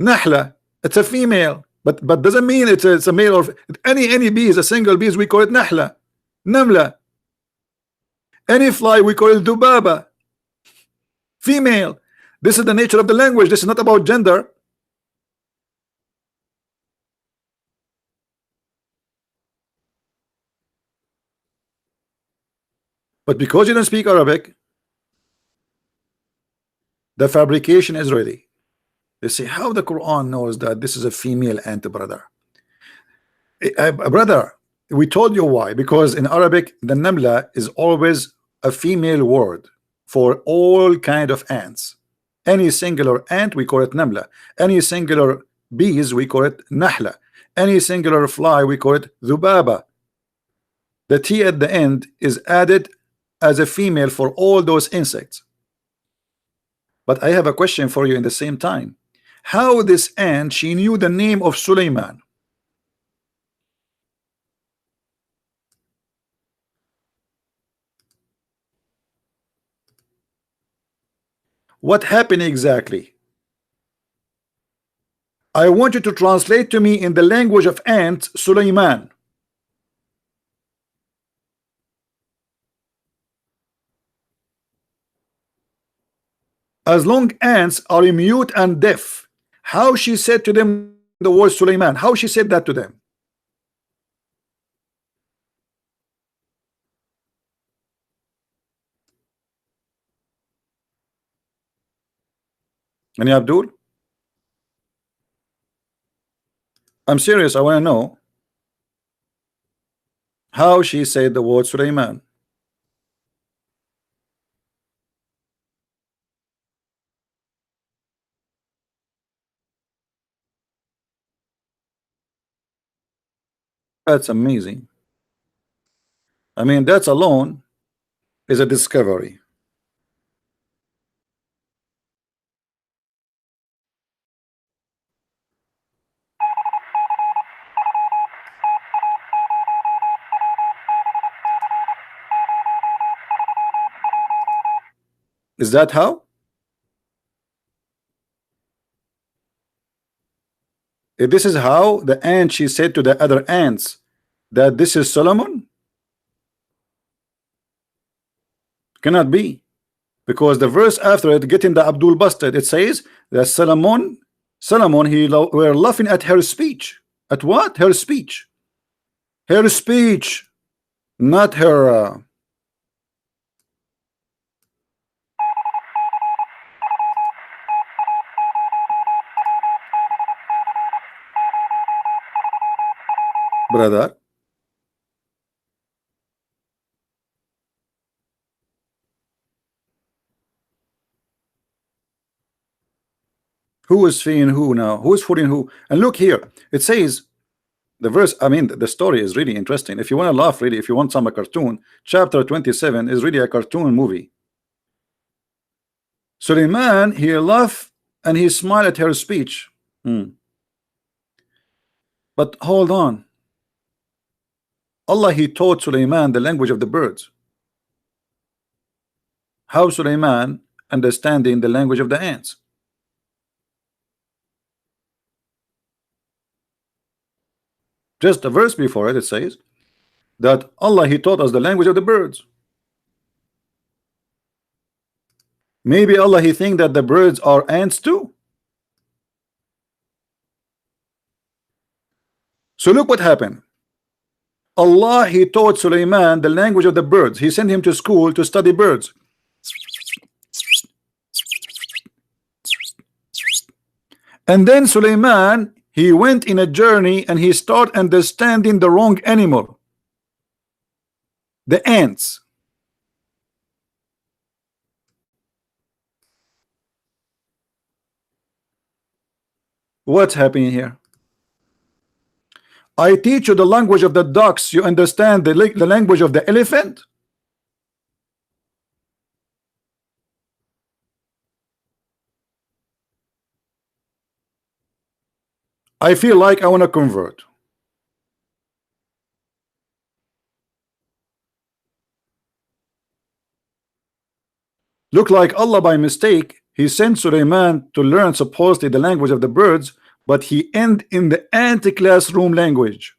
Nahla, it's a female, but doesn't mean it's a male. Or any bee is a single bees, we call it nahla. Namla. Any fly, we call it dubaba. Female. This is the nature of the language. This is not about gender. But because you don't speak Arabic, the fabrication is ready. They say, how the Quran knows that this is a female ant, brother? Brother, we told you why. Because in Arabic, the namla is always a female word for all kind of ants. Any singular ant, we call it namla. Any singular bees, we call it nahla. Any singular fly, we call it dhubaba. The T at the end is added as a female for all those insects. But I have a question for you in the same time. How this ant, she knew the name of Suleiman? What happened exactly? I want you to translate to me in the language of ants, Suleiman. As long ants are mute and deaf, how she said to them the word Suleiman? How she said that to them? Any Abdul? I'm serious. I want to know how she said the word Suleiman. That's amazing. I mean, that's alone is a discovery. Is that how? If this is how the ant, she said to the other ants that this is Solomon, cannot be, because the verse after it, getting the Abdul busted, it says that Solomon, were laughing at her speech. At what? Her speech. Her speech, not her. Brother, who is feeding who now? Who is fooling who? And look here, it says the verse. I mean, the story is really interesting. If you want to laugh, really, if you want some a cartoon, chapter 27 is really a cartoon movie. Suleiman, he laughed and he smiled at her speech. But hold on. Allah, he taught Suleiman the language of the birds. How Suleiman understanding the language of the ants? Just a verse before it, it says that Allah, he taught us the language of the birds. Maybe Allah, he think that the birds are ants too. So look what happened. Allah, he taught Sulaiman the language of the birds. He sent him to school to study birds. And then Sulaiman, he went in a journey and he started understanding the wrong animal, the ants. What's happening here? I teach you the language of the ducks, you understand the language of the elephant? I feel like I want to convert. Look like Allah by mistake, he sent Suleiman to learn supposedly the language of the birds, but he ended in the anti-classroom language.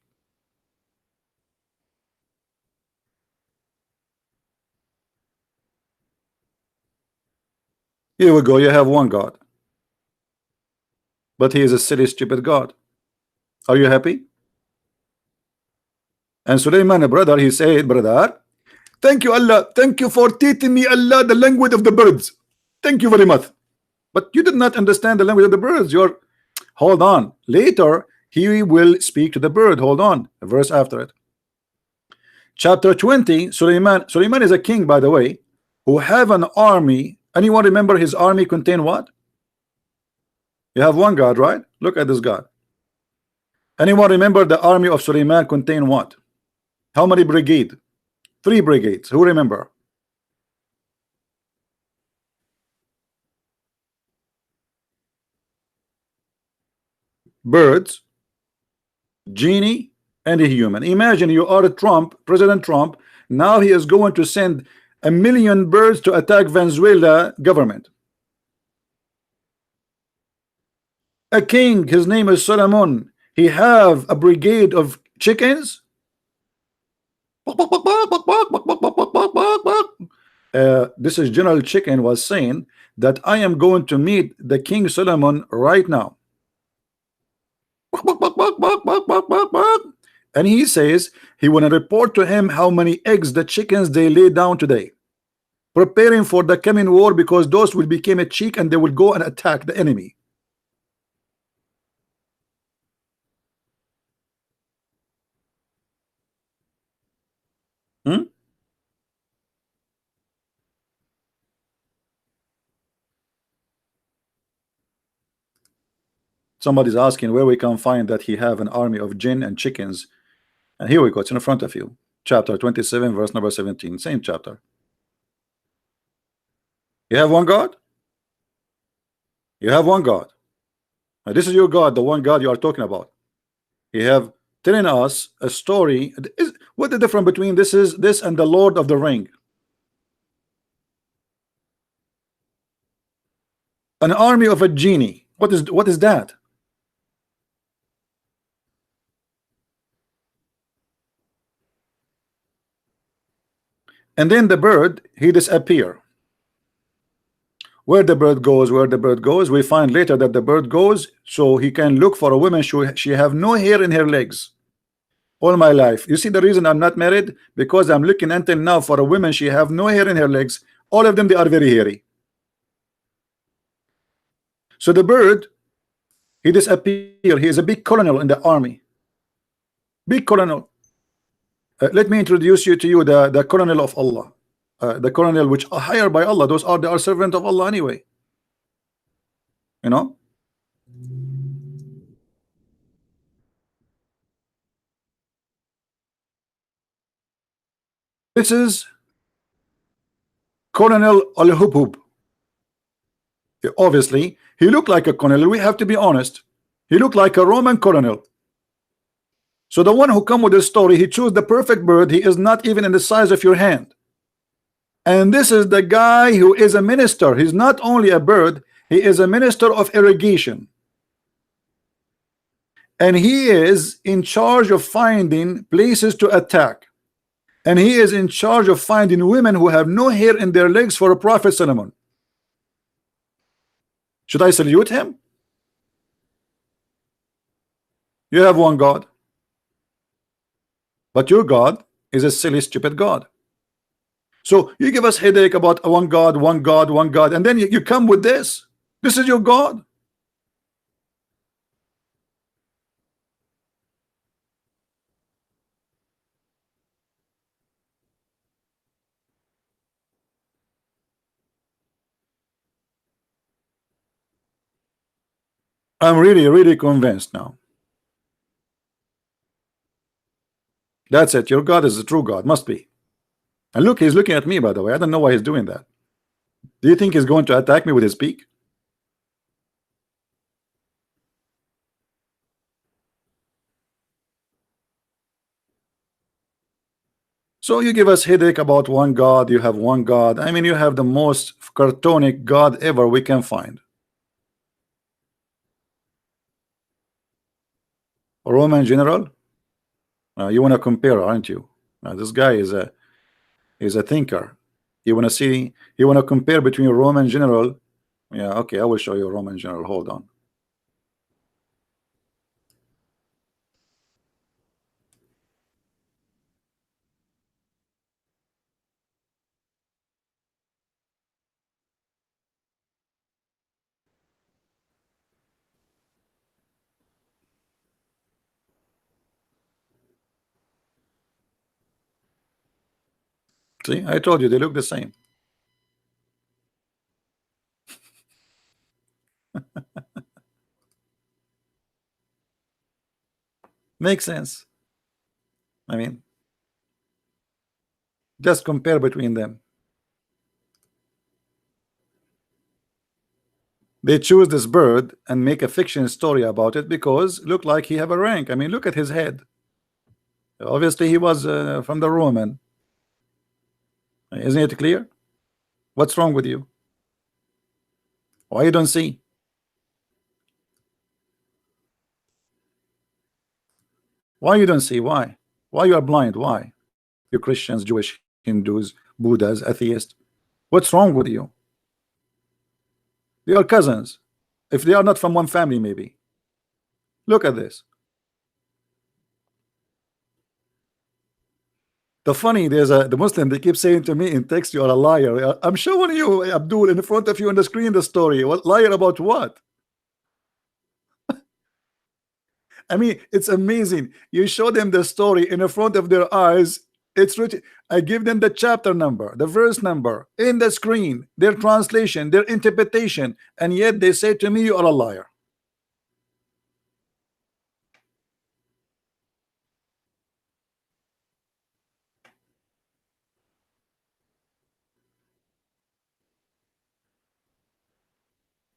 Here we go, you have one God, but he is a silly stupid God. Are you happy? And Suleiman, brother, he said, brother, thank you Allah, thank you for teaching me Allah the language of the birds, thank you very much. But you did not understand the language of the birds. You're, hold on, later he will speak to the bird. Hold on, a verse after it. Chapter 20, Suleiman is a king, by the way, who have an army. Anyone remember his army contain what? You have one God, right? Look at this God. Anyone remember the army of Suleiman contain what? How many brigades? 3 brigades. Who remember? Birds, genie, and a human. Imagine you are Trump, President Trump. Now he is going to send 1 million birds to attack Venezuela government. A king, his name is Solomon. He have a brigade of chickens. This is General Chicken was saying that I am going to meet the King Solomon right now. And he says he want to report to him how many eggs the chickens they lay down today, preparing for the coming war, because those will become a cheek and they will go and attack the enemy. Somebody's asking where we can find that he have an army of jinn and chickens. And here we go, it's in front of you. Chapter 27, verse number 17, same chapter. You have one God? You have one God. Now, this is your God, the one God you are talking about. You have telling us a story. What the difference between this and the Lord of the Ring? An army of a genie. What is that? And then the bird, he disappear. Where the bird goes, we find later that the bird goes so he can look for a woman. She have no hair in her legs. All my life, you see the reason I'm not married, because I'm looking until now for a woman. She have no hair in her legs. All of them, they are very hairy. So the bird, he disappeared. He is a big colonel in the army. Big colonel. Let me introduce you to you the colonel of Allah. The colonel which are hired by Allah. Those are they are servant of Allah anyway. You know. This is Colonel Al-Hubhub. Obviously, he looked like a colonel. We have to be honest. He looked like a Roman colonel. So the one who come with this story, he chose the perfect bird. He is not even in the size of your hand. And this is the guy who is a minister. He's not only a bird, he is a minister of irrigation. And he is in charge of finding places to attack. And he is in charge of finding women who have no hair in their legs for a Prophet Solomon. Should I salute him? You have one God. But your God is a silly, stupid God. So you give us headache about one God, one God, one God, and then you come with this. This is your God. I'm really, really convinced now. That's it. Your God is the true God. Must be. And look, he's looking at me, by the way. I don't know why he's doing that. Do you think he's going to attack me with his beak? So you give us headache about one God, you have one God. I mean, you have the most cartonic God ever we can find. A Roman general? You want to compare, aren't you? This guy is a thinker. You want to see, you want to compare between a Roman general. Yeah, okay, I will show you a Roman general. Hold on. See, I told you they look the same. Makes sense. I mean, just compare between them. They choose this bird and make a fiction story about it because look like he have a rank. I mean, look at his head. Obviously, he was from the Roman. Isn't it clear? What's wrong with you? Why you don't see? Why you don't see? Why? Why you are blind? Why? You Christians, Jewish, Hindus, Buddhas, atheists. What's wrong with you? They are cousins. If they are not from one family, maybe. Look at this. The funny, the Muslim, they keep saying to me in text, you are a liar. I'm showing you, Abdul, in front of you on the screen, the story. What liar about what? I mean, it's amazing. You show them the story in the front of their eyes. It's written. I give them the chapter number, the verse number in the screen, their translation, their interpretation, and yet they say to me, you are a liar.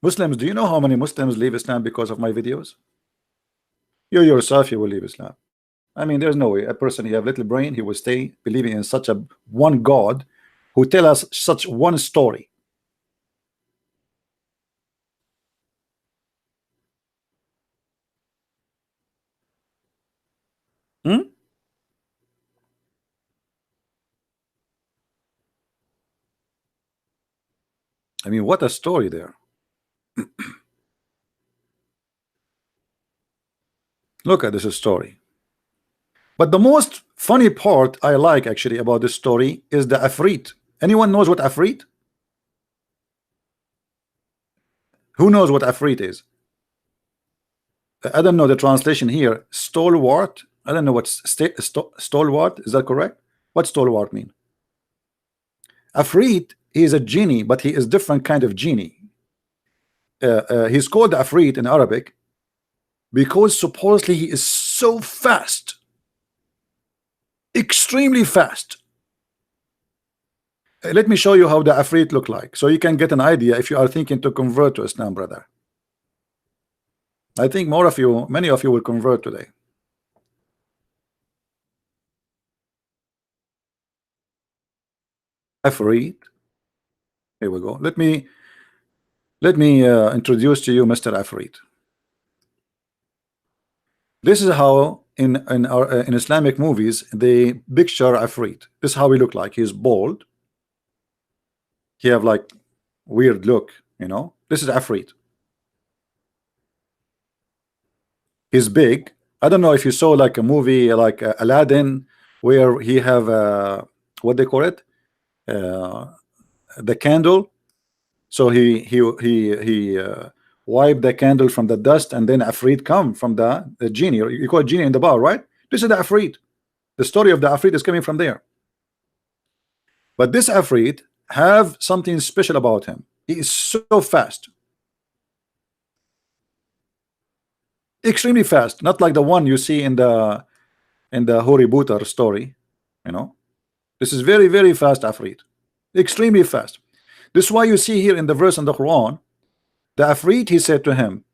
Muslims, do you know how many Muslims leave Islam because of my videos? You yourself, you will leave Islam. I mean, there's no way a person who have little brain, he will stay believing in such a one God who tell us such one story. Hmm? I mean, what a story there. Look at this story. But the most funny part I like actually about this story is the Afrit. Anyone knows what Afrit? Who knows what Afrit is? I don't know the translation here. Stalwart. I don't know what stalwart. Is that correct? What stalwart mean? Afrit is a genie, but he is different kind of genie. He's called Afrit in Arabic because supposedly he is so fast, extremely fast. Let me show you how the Afrit look like, so you can get an idea if you are thinking to convert to Islam, brother. I think more of you, many of you will convert today. Afrit. Here we go. Let me introduce to you Mr. Afrit. This is how in Islamic movies they picture Afrit. This is how he look like. He's bald. He have like weird look, you know. This is Afrit. He's big. I don't know if you saw like a movie like Aladdin where he have what they call it, uh, the candle. So he wipe the candle from the dust, and then Afrit come from the genie. You call it genie in the bar, right? This is the Afrit. The story of the Afrit is coming from there. But this Afrit have something special about him. He is so fast, extremely fast, not like the one you see in the Hori Butar story. You know, this is very, very fast Afrit, extremely fast. This is why you see here in the verse in the Quran, the Afrit, he said to him,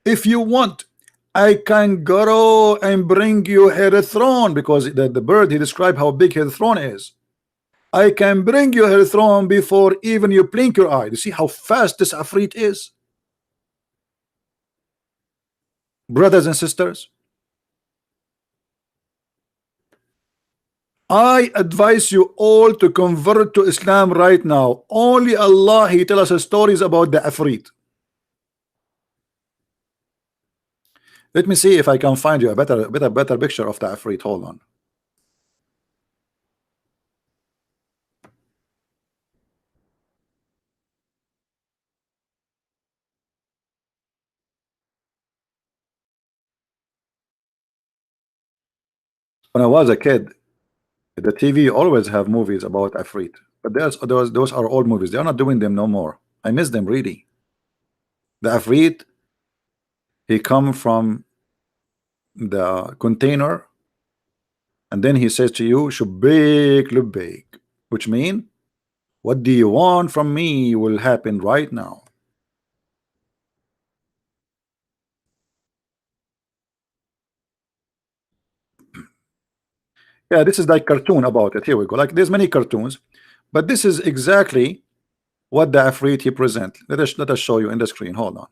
if you want, I can go and bring you her throne, because the bird, he described how big her throne is. I can bring you her throne before even you blink your eye. You see how fast this Afrit is, brothers and sisters. I advise you all to convert to Islam right now. Only Allah, he tell us stories about the Afrit. Let me see if I can find you a better picture of the Afrit. Hold on. When I was a kid, the TV always have movies about Afrit, but those are old movies. They are not doing them no more. I miss them really. The Afrit, he come from the container, and then he says to you, "Shubik lubik," which mean, what do you want from me will happen right now. Yeah, this is like cartoon about it. Here we go. Like there's many cartoons, but this is exactly what the Afrit he present. Let us show you in the screen. Hold on.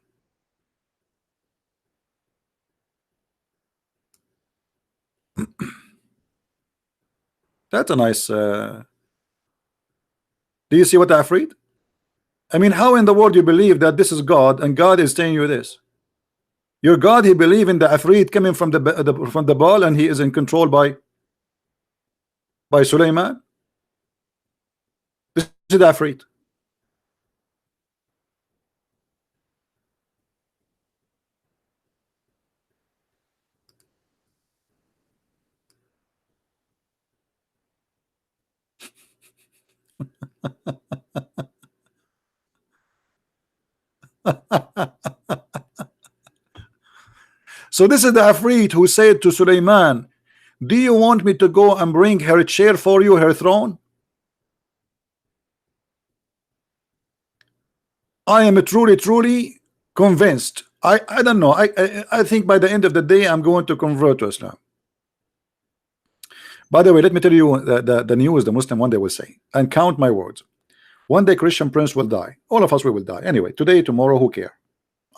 That's a nice. Do you see what the Afrit? I mean, how in the world you believe that this is God and God is telling you this? Your God, he believe in the Afrit coming from the ball, and he is in control by Suleiman. This is the Afrit. So this is the Afrit who said to Suleiman, do you want me to go and bring her chair for you, her throne? I am truly convinced. I don't know. I think by the end of the day I'm going to convert to Islam. By the way, let me tell you the news the Muslim one day will say, and count my words. One day Christian Prince will die. All of us we will die. Anyway, today, tomorrow, who care?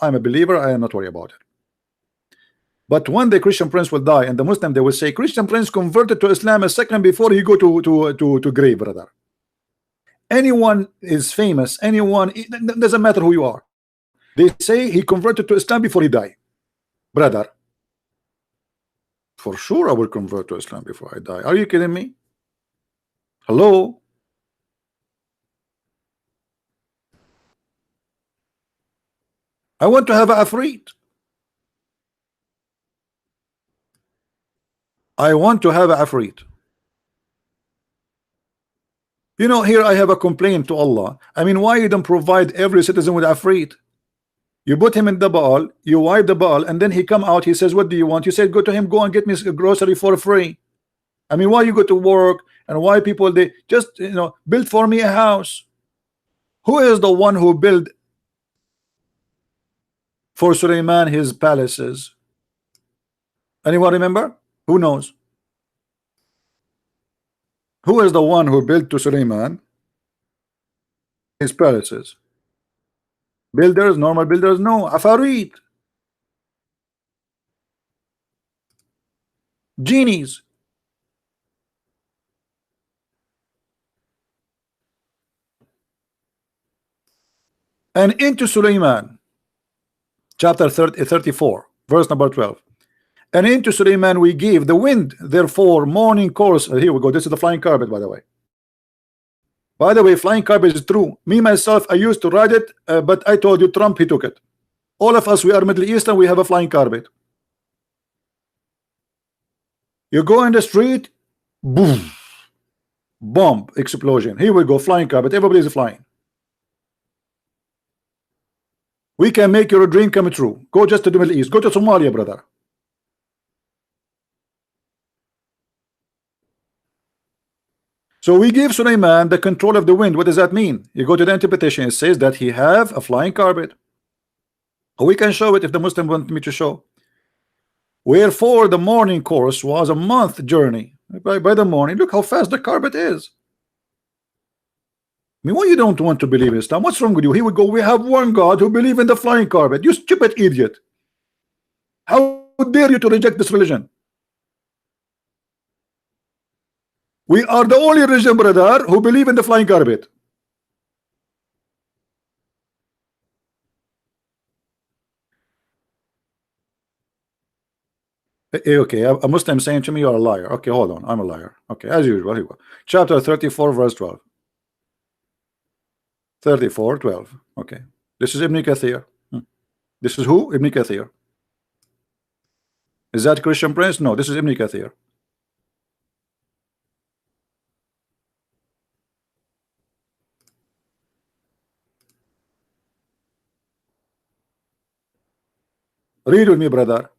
I'm a believer, I am not worried about it. But one day Christian Prince will die, and the Muslim they will say Christian Prince converted to Islam a second before he go to grave, brother. Anyone is famous, anyone, it doesn't matter who you are. They say he converted to Islam before he died. Brother, for sure I will convert to Islam before I die. Are you kidding me? Hello? I want to have a Afrit. I want to have a Afrit. You know, here I have a complaint to Allah. I mean, why you don't provide every citizen with Afrit? You put him in the ball, you wipe the ball, and then he come out, he says, what do you want? You said, go to him, go and get me a grocery for free. I mean, why you go to work, and why people, they just, you know, build for me a house? Who is the one who built for Suleiman his palaces? Anyone remember? Who knows? Who is the one who built to Suleiman his palaces? Builders, normal builders? No, Afarit, genies. And into Suleiman, chapter 34, verse number 12. And into Suleiman we gave the wind, therefore morning course. Here we go. This is the flying carpet, by the way. By the way, flying carpet is true. Me myself, I used to ride it, but I told you Trump, he took it. All of us, we are Middle Eastern, we have a flying carpet. You go in the street, boom, bomb, explosion. Here we go, flying carpet. Everybody's flying. We can make your dream come true. Go just to the Middle East. Go to Somalia, brother. So we give Suleiman the control of the wind. What does that mean? You go to the interpretation, it says that he have a flying carpet. We can show it if the Muslim want me to show. Wherefore the morning course was a month journey. By the morning, look how fast the carpet is. I mean, why you don't want to believe Islam? What's wrong with you? He would go, we have one God who believe in the flying carpet. You stupid idiot. How dare you to reject this religion? We are the only religion, brother, who believe in the flying carpet. Okay, a Muslim saying to me, you're a liar. Okay, hold on, I'm a liar. Okay, as usual. Here we go. Chapter 34, verse 12. 34, 12. Okay, this is Ibn Kathir. This is who? Ibn Kathir. Is that Christian Prince? No, this is Ibn Kathir. Read with me, brother.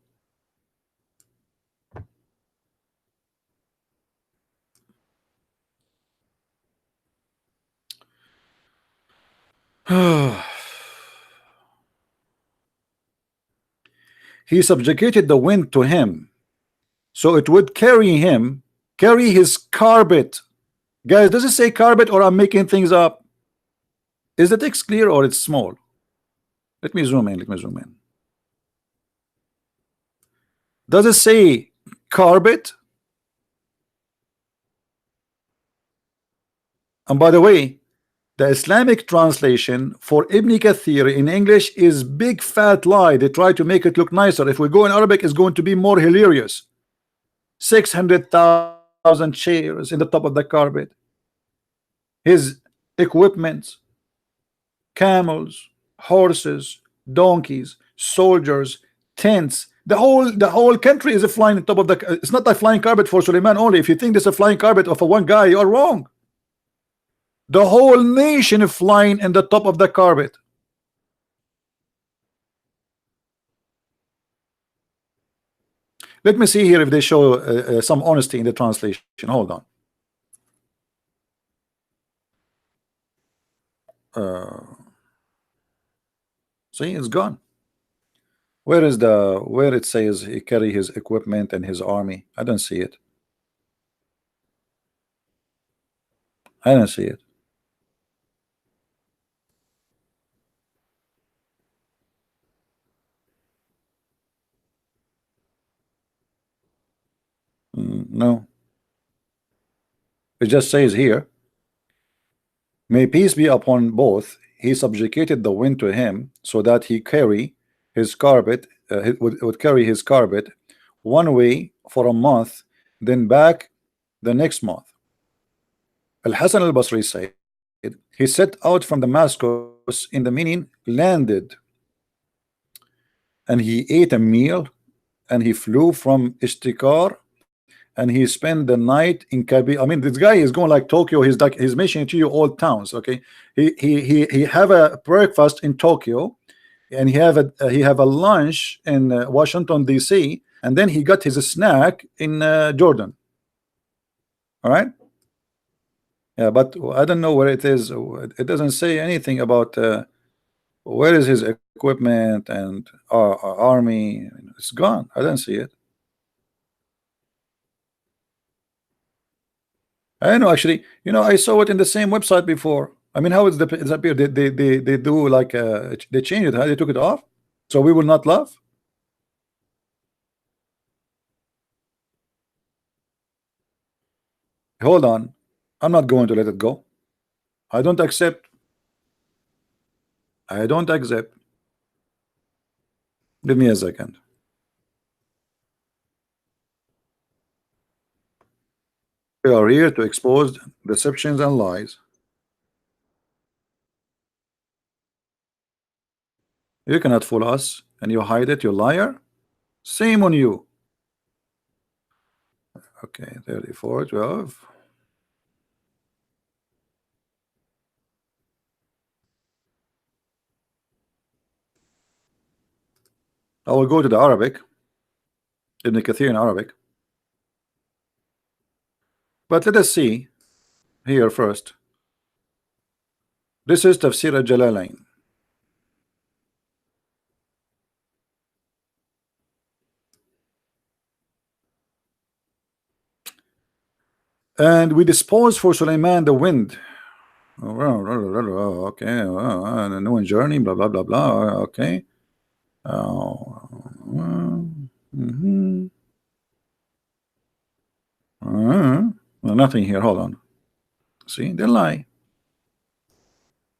He subjugated the wind to him, so it would carry him, carry his carpet. Guys, does it say carpet or I'm making things up? Is the text clear or it's small? Let me zoom in. Let me zoom in. Does it say carpet? And by the way, the Islamic translation for Ibn Kathir in English is big fat lie. They try to make it look nicer. If we go in Arabic, it's going to be more hilarious. 600,000 chairs in the top of the carpet. His equipment, camels, horses, donkeys, soldiers, tents. The whole country is a flying on top of the. It's not a flying carpet for Suleiman only. If you think this is a flying carpet of a one guy, you are wrong. The whole nation is flying in the top of the carpet. Let me see here if they show some honesty in the translation. Hold on. See, it's gone. Where is where it says he carry his equipment and his army? I don't see it. I don't see it. No. It just says here, may peace be upon both. He subjugated the wind to him, so that he carry his carpet, would carry his carpet one way for a month, then back the next month. Al-Hasan al-Basri said, he set out from Damascus, in the meaning landed, and he ate a meal, and he flew from Ishtikar, and he spent the night in Kabi. I mean, this guy is going like Tokyo. He's like, he's mentioning to you all towns. Okay, he have a breakfast in Tokyo, and he have a lunch in Washington DC, and then he got his snack in Jordan. All right. Yeah, but I don't know where it is. It doesn't say anything about where is his equipment and army. It's gone. I don't see it. I know, actually, I saw it in the same website before. I mean, how is it's appear? They do like they changed it. How they took it off? So we will not laugh. Hold on, I'm not going to let it go. I don't accept. I don't accept. Give me a second. We are here to expose deceptions and lies. You cannot fool us, and you hide it, you liar. Same on you. Okay, 34, 12. I will go to the Arabic, Ibn Kathir in Arabic. But let us see here first. This is Tafsir al-Jalalain. And we dispose for Sulaiman the wind. Okay, no one journey, blah blah blah blah. Okay. Mhm. Nothing here. Hold on. See, they lie.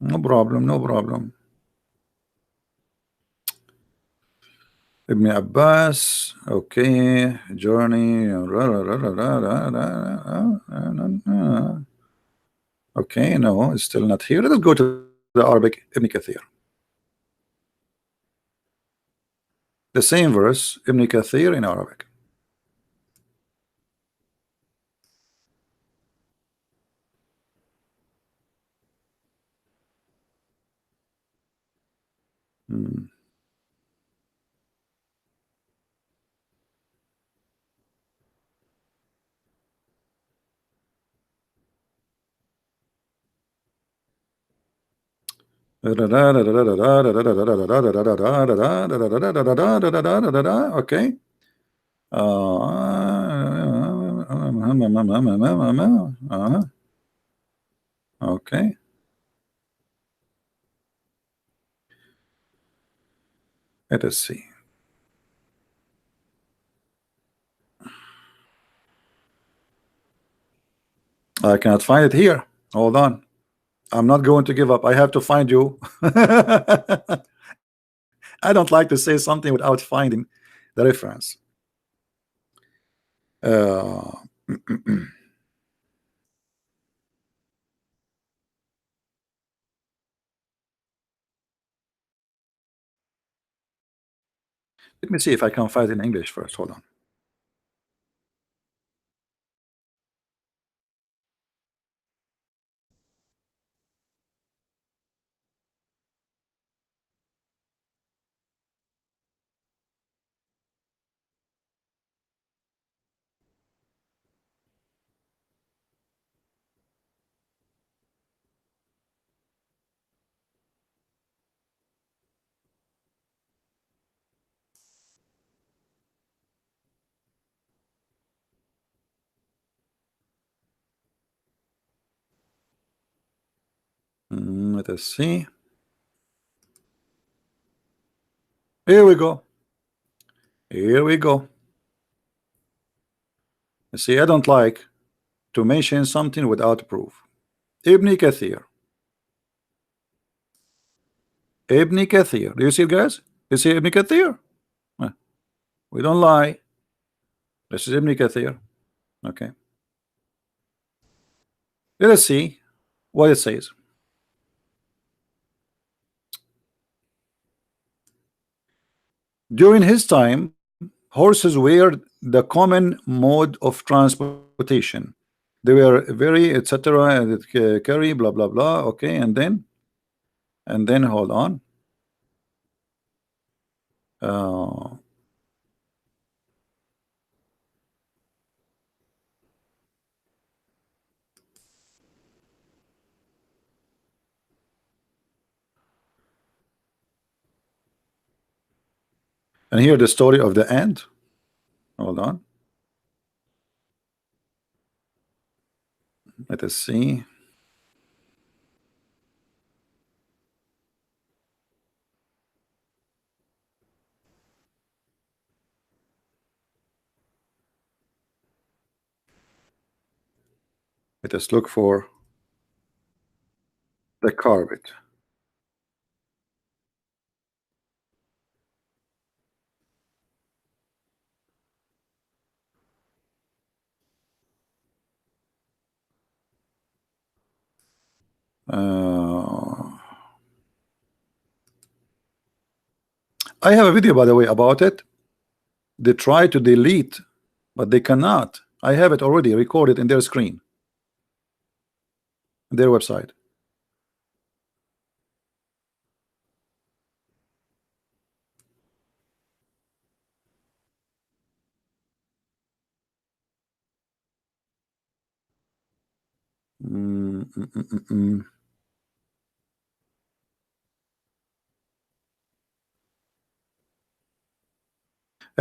No problem. No problem. Ibn Abbas. Okay. Journey. Okay. No, it's still not here. Let us go to the Arabic Ibn Kathir. The same verse, Ibn Kathir in Arabic. Hmm. Okay. Okay. Let us see. I cannot find it here. Hold on. I'm not going to give up. I have to find you. I don't like to say something without finding the reference. Uh, let me see if I can find it in English first. Hold on. Let us see. Here we go. Here we go. You see, I don't like to mention something without proof. Ibn Kathir. Ibn Kathir. Do you see it, guys? You see Ibn Kathir? We don't lie. This is Ibn Kathir. Okay. Let us see what it says. During his time, horses were the common mode of transportation. They were very etc. Carry blah blah blah. Okay, and then hold on. Uh, and here the story of the ant. Hold on. Let us see. Let us look for the carpet. Uh, I have a video, by the way, about it. They try to delete, but they cannot. I have it already recorded in their screen, their website. Mm, mm, mm, mm, mm.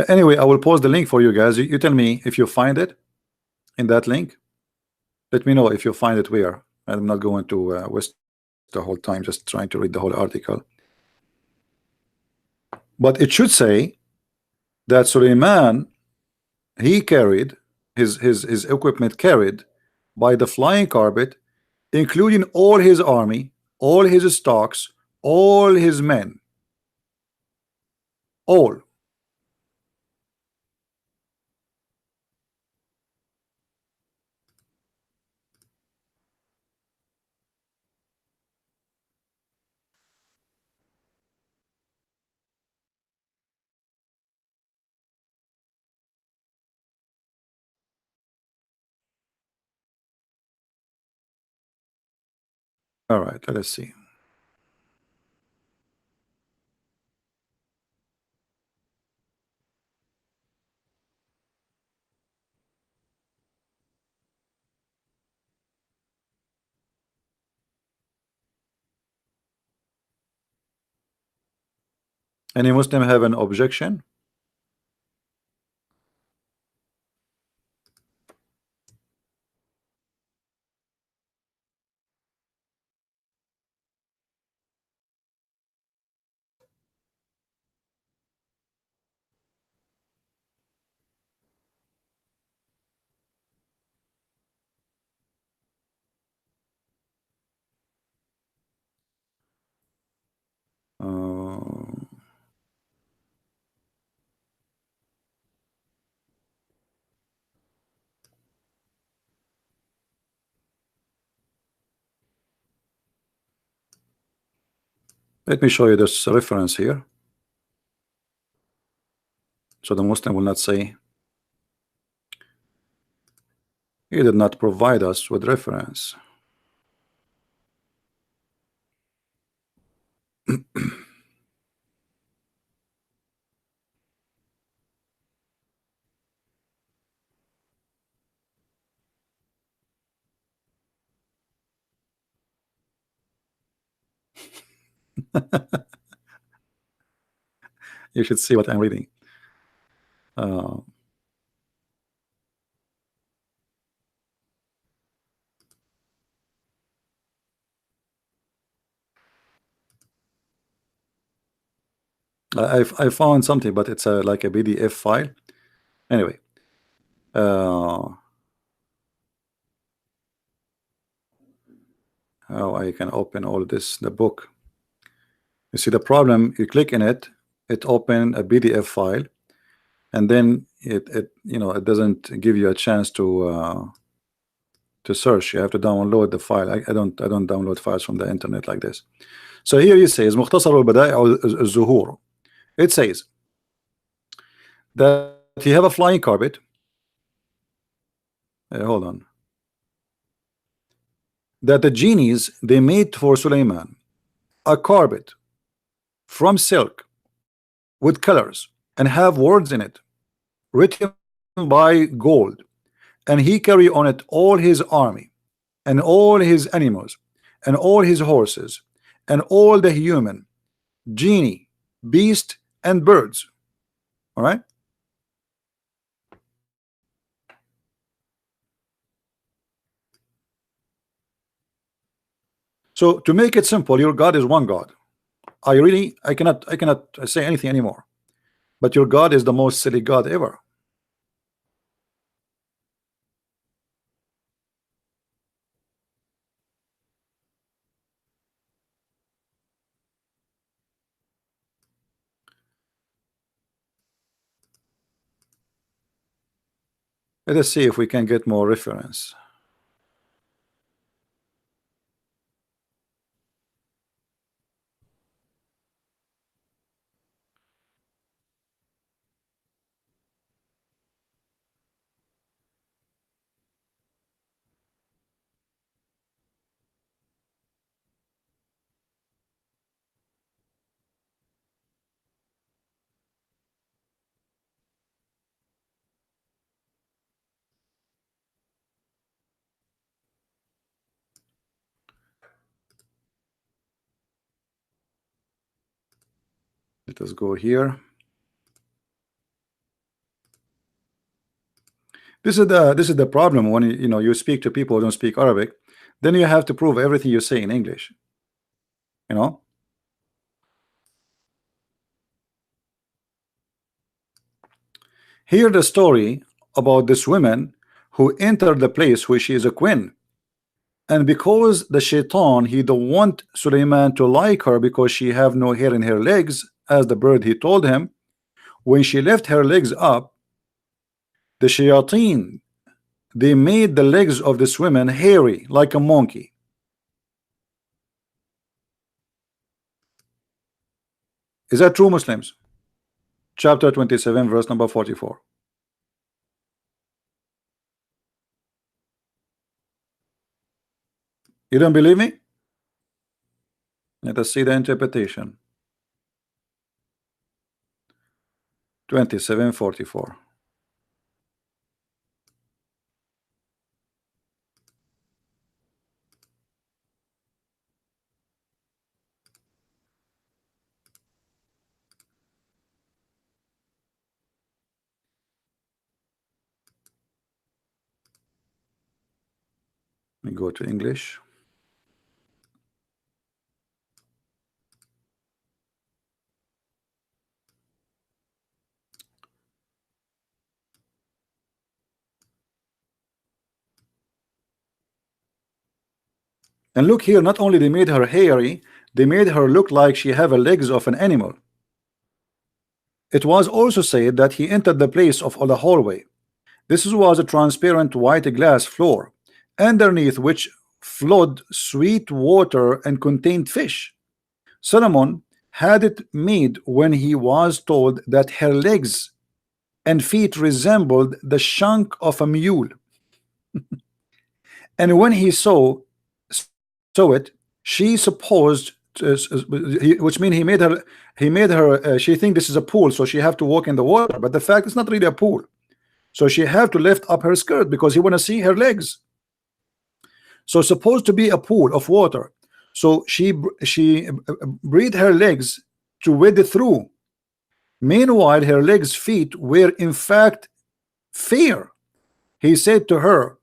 Anyway, I will post the link for you guys. You tell me if you find it in that link. Let me know if you find it where. I'm not going to waste the whole time just trying to read the whole article. But it should say that Suleiman, he carried his equipment carried by the flying carpet, including all his army, all his stocks, all his men, all. All right, let us see. Any Muslim have an objection? Uh, let me show you this reference here, so the Muslim will not say he did not provide us with reference. You should see what I'm reading. Uh, I found something, but it's like a PDF file. Anyway, how I can open all this, the book. You see the problem, you click in it, it open a PDF file, and then it it doesn't give you a chance to search. You have to download the file. I don't download files from the internet like this. So here it says مختصر البدائع الزهور. It says that you have a flying carpet. Hold on. That the genies they made for Suleiman a carpet from silk with colors and have words in it written by gold, and he carry on it all his army and all his animals and all his horses and all the human, genie, beast, and birds. All right. So to make it simple, your God is one God. I cannot say anything anymore. But your God is the most silly God ever. Let us see if we can get more reference. Let us go here. This is the problem when you speak to people who don't speak Arabic. Then you have to prove everything you say in English. You know. Hear the story about this woman who entered the place where she is a queen. And because the shaitan, he don't want Suleiman to like her because she have no hair in her legs, as the bird he told him, when she left her legs up, the shayateen, they made the legs of this woman hairy like a monkey. Is that true, Muslims? Chapter 27, verse number 44. You don't believe me? Let us see the interpretation. 27:44. We go to English. And look here, not only they made her hairy, they made her look like she have a legs of an animal. It was also said that he entered the place of the hallway. This was a transparent white glass floor, underneath which flowed sweet water and contained fish. Solomon had it made when he was told that her legs and feet resembled the shank of a mule. And when he saw it, she supposed, which means he made her she think this is a pool, so she have to walk in the water, but the fact it's not really a pool. So she have to lift up her skirt because he want to see her legs. So supposed to be a pool of water. So she breathed her legs to wade through. Meanwhile, her legs feet were in fact fair. He said to her,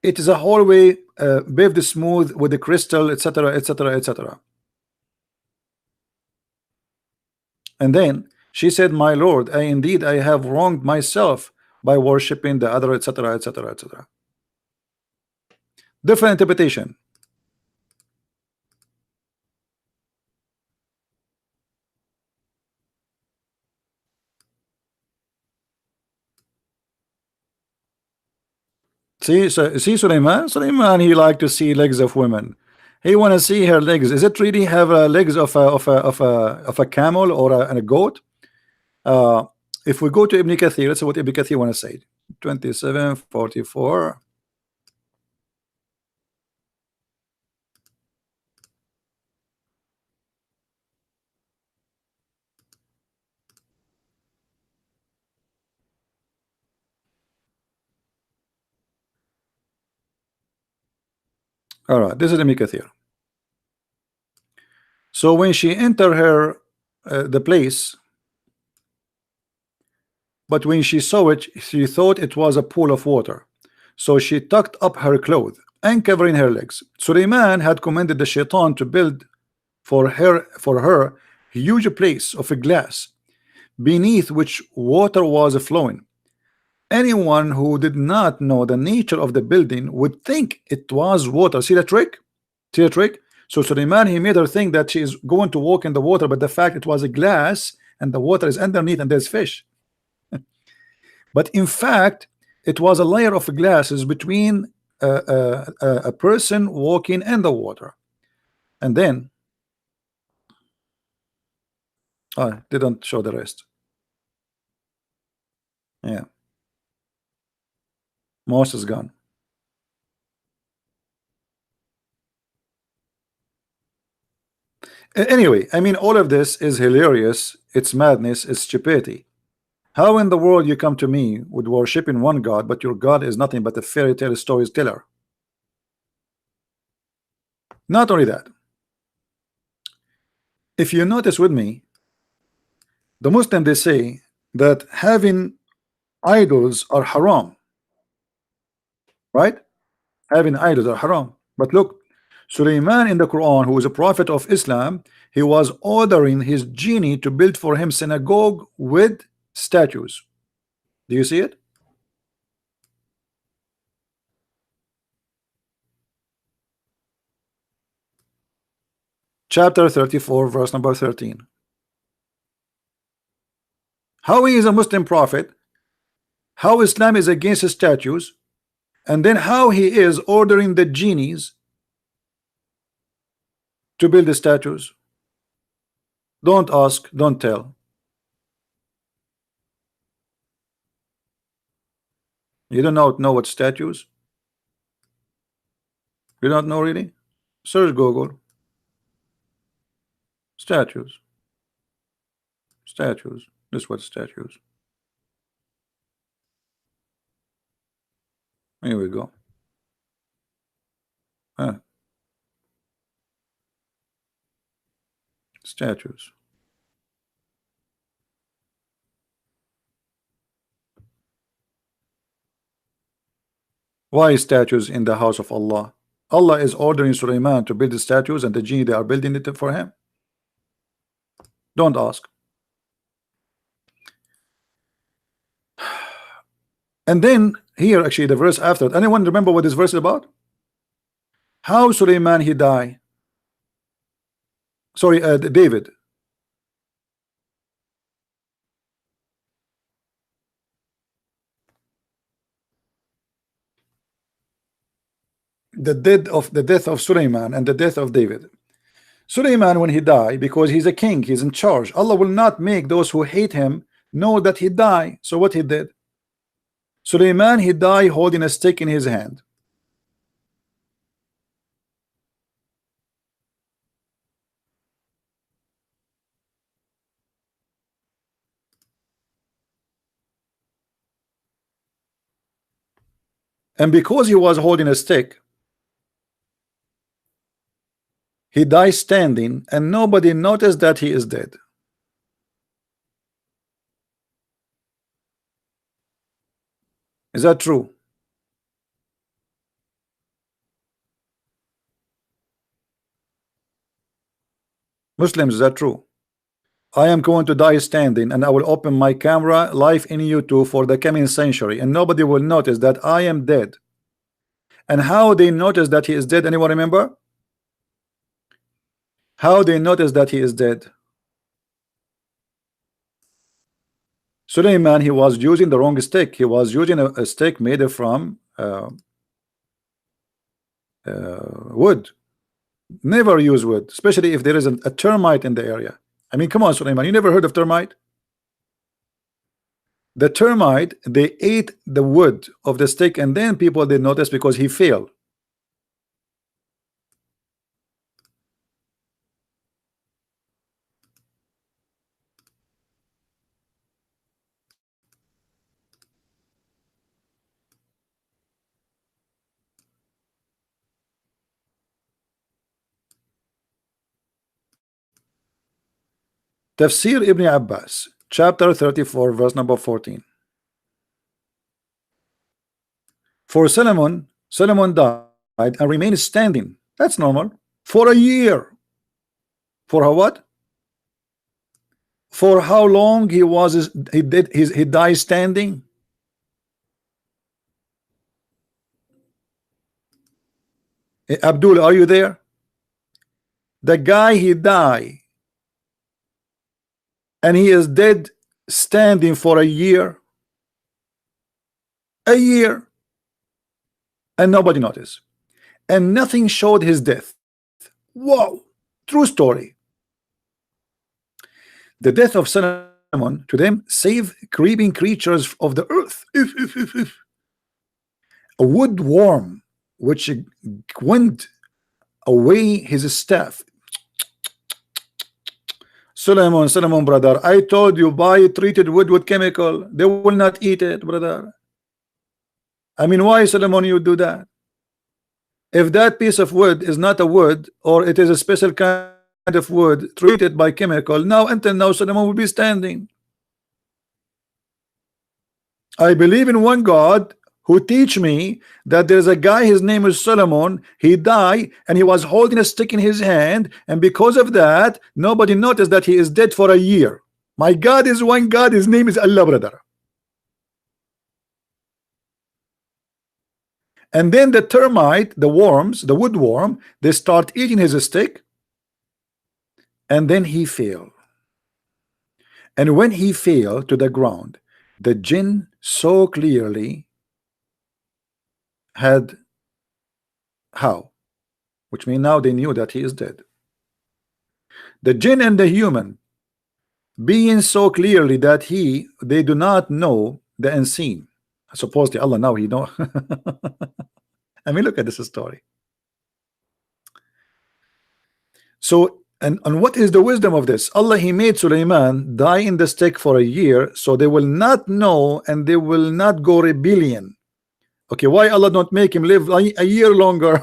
it is a hallway paved smooth with the crystal, etc., etc., etc. And then she said, my lord, I have wronged myself by worshiping the other, etc., etc., etc. Different interpretation. See Suleiman, he like to see legs of women. He want to see her legs. Is it really have legs of a camel or a goat? If we go to Ibn Kathir, let's see what Ibn Kathir want to say. 27:44. All right, this is Ibn Kathir. So when she entered the place, but when she saw it, she thought it was a pool of water. So she tucked up her clothes and covering her legs. Suleiman had commanded the shaitan to build for her huge place of a glass beneath which water was flowing. Anyone who did not know the nature of the building would think it was water. See the trick? See the trick? So Suleiman, he made her think that she is going to walk in the water, but the fact it was a glass and the water is underneath and there's fish. But in fact, it was a layer of glasses between a person walking in the water. And then didn't show the rest. Yeah, most is gone. Anyway, I mean, all of this is hilarious. It's madness. It's stupidity. How in the world you come to me with worshiping one God, but your God is nothing but a fairy tale storyteller? Not only that, if you notice with me, The Muslim, they say that having idols are haram, right? Having idols are haram. But look, Sulaiman in the Quran, who is a prophet of Islam, he was ordering his genie to build for him synagogue with statues. Do you see it? Chapter 34, verse number 13. How he is a Muslim prophet, how Islam is against his statues, and then how he is ordering the genies to build the statues. Don't ask, don't tell. You don't know what statues? You don't know really? Search Google. Statues. Statues. This is what statues. Here we go. Statues. Why statues in the house of Allah? Allah is ordering Sulaiman to build the statues, and the genie, they are building it for him. Don't ask. And then here, actually, the verse after. Anyone remember what this verse is about? How Sulaiman he died? Sorry, David. The death of Sulaiman and the death of David. Sulaiman, when he died, because he's a king, he's in charge. Allah will not make those who hate him know that he died. So what he did? Sulaiman, he died holding a stick in his hand. And because he was holding a stick, he died standing, and nobody noticed that he is dead. Is that true? Muslims, is that true? I am going to die standing, and I will open my camera live in YouTube for the coming century, and nobody will notice that I am dead. And how they notice that he is dead? Anyone remember? How they notice that he is dead? Suleiman, he was using the wrong stick. He was using a stick made from wood. Never use wood, especially if there is a termite in the area. I mean, come on, Suleiman, you never heard of termite? The termite, they ate the wood of the stick, and then people did notice because he failed. Tafsir Ibn Abbas, chapter 34, verse number 14. For Solomon died and remained standing. That's normal. For a year. For how what? For how long he died standing? Abdul, are you there? The guy, he died, and he is dead standing for a year. A year. And nobody noticed. And nothing showed his death. Wow. True story. The death of Solomon to them saved creeping creatures of the earth. A wood worm which went away his staff. Solomon, brother, I told you, buy treated wood with chemical. They will not eat it, brother. I mean, why, Solomon, you do that? If that piece of wood is not a wood, or it is a special kind of wood treated by chemical. Now until now Solomon will be standing. I believe in one God who teach me that there's a guy, his name is Solomon. He died and he was holding a stick in his hand, and because of that nobody noticed that he is dead for a year. My God is one God, his name is Allah, brother. And then the termite, the worms, the woodworm, they start eating his stick, and then he fell. And when he fell to the ground, the jinn so clearly had how, which means now they knew that he is dead. The jinn and the human being so clearly that they do not know the unseen. Supposedly Allah now he know. I mean, look at this story. So and what is the wisdom of this? Allah, he made Sulaiman die in the stick for a year, so they will not know and they will not go rebellion. Okay, why Allah don't make him live a year longer?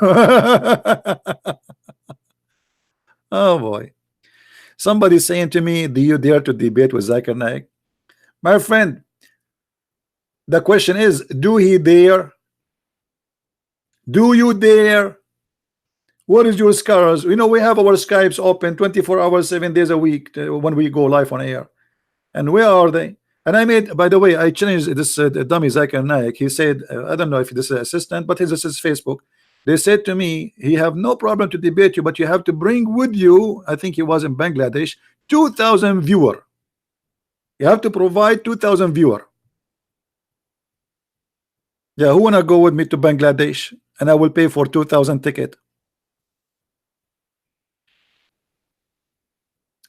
Oh boy. Somebody saying to me, do you dare to debate with Zakir Naik? My friend, the question is, do he dare? Do you dare? What is your scars? You know, we have our Skypes open 24 hours, 7 days a week when we go live on air. And where are they? And I made, by the way, I changed this dummy Zakir Naik. He said, I don't know if this is assistant, but this is Facebook. They said to me, he have no problem to debate you, but you have to bring with you, I think he was in Bangladesh, 2,000 viewer. You have to provide 2,000 viewer. Yeah, who wanna go with me to Bangladesh? And I will pay for 2,000 ticket.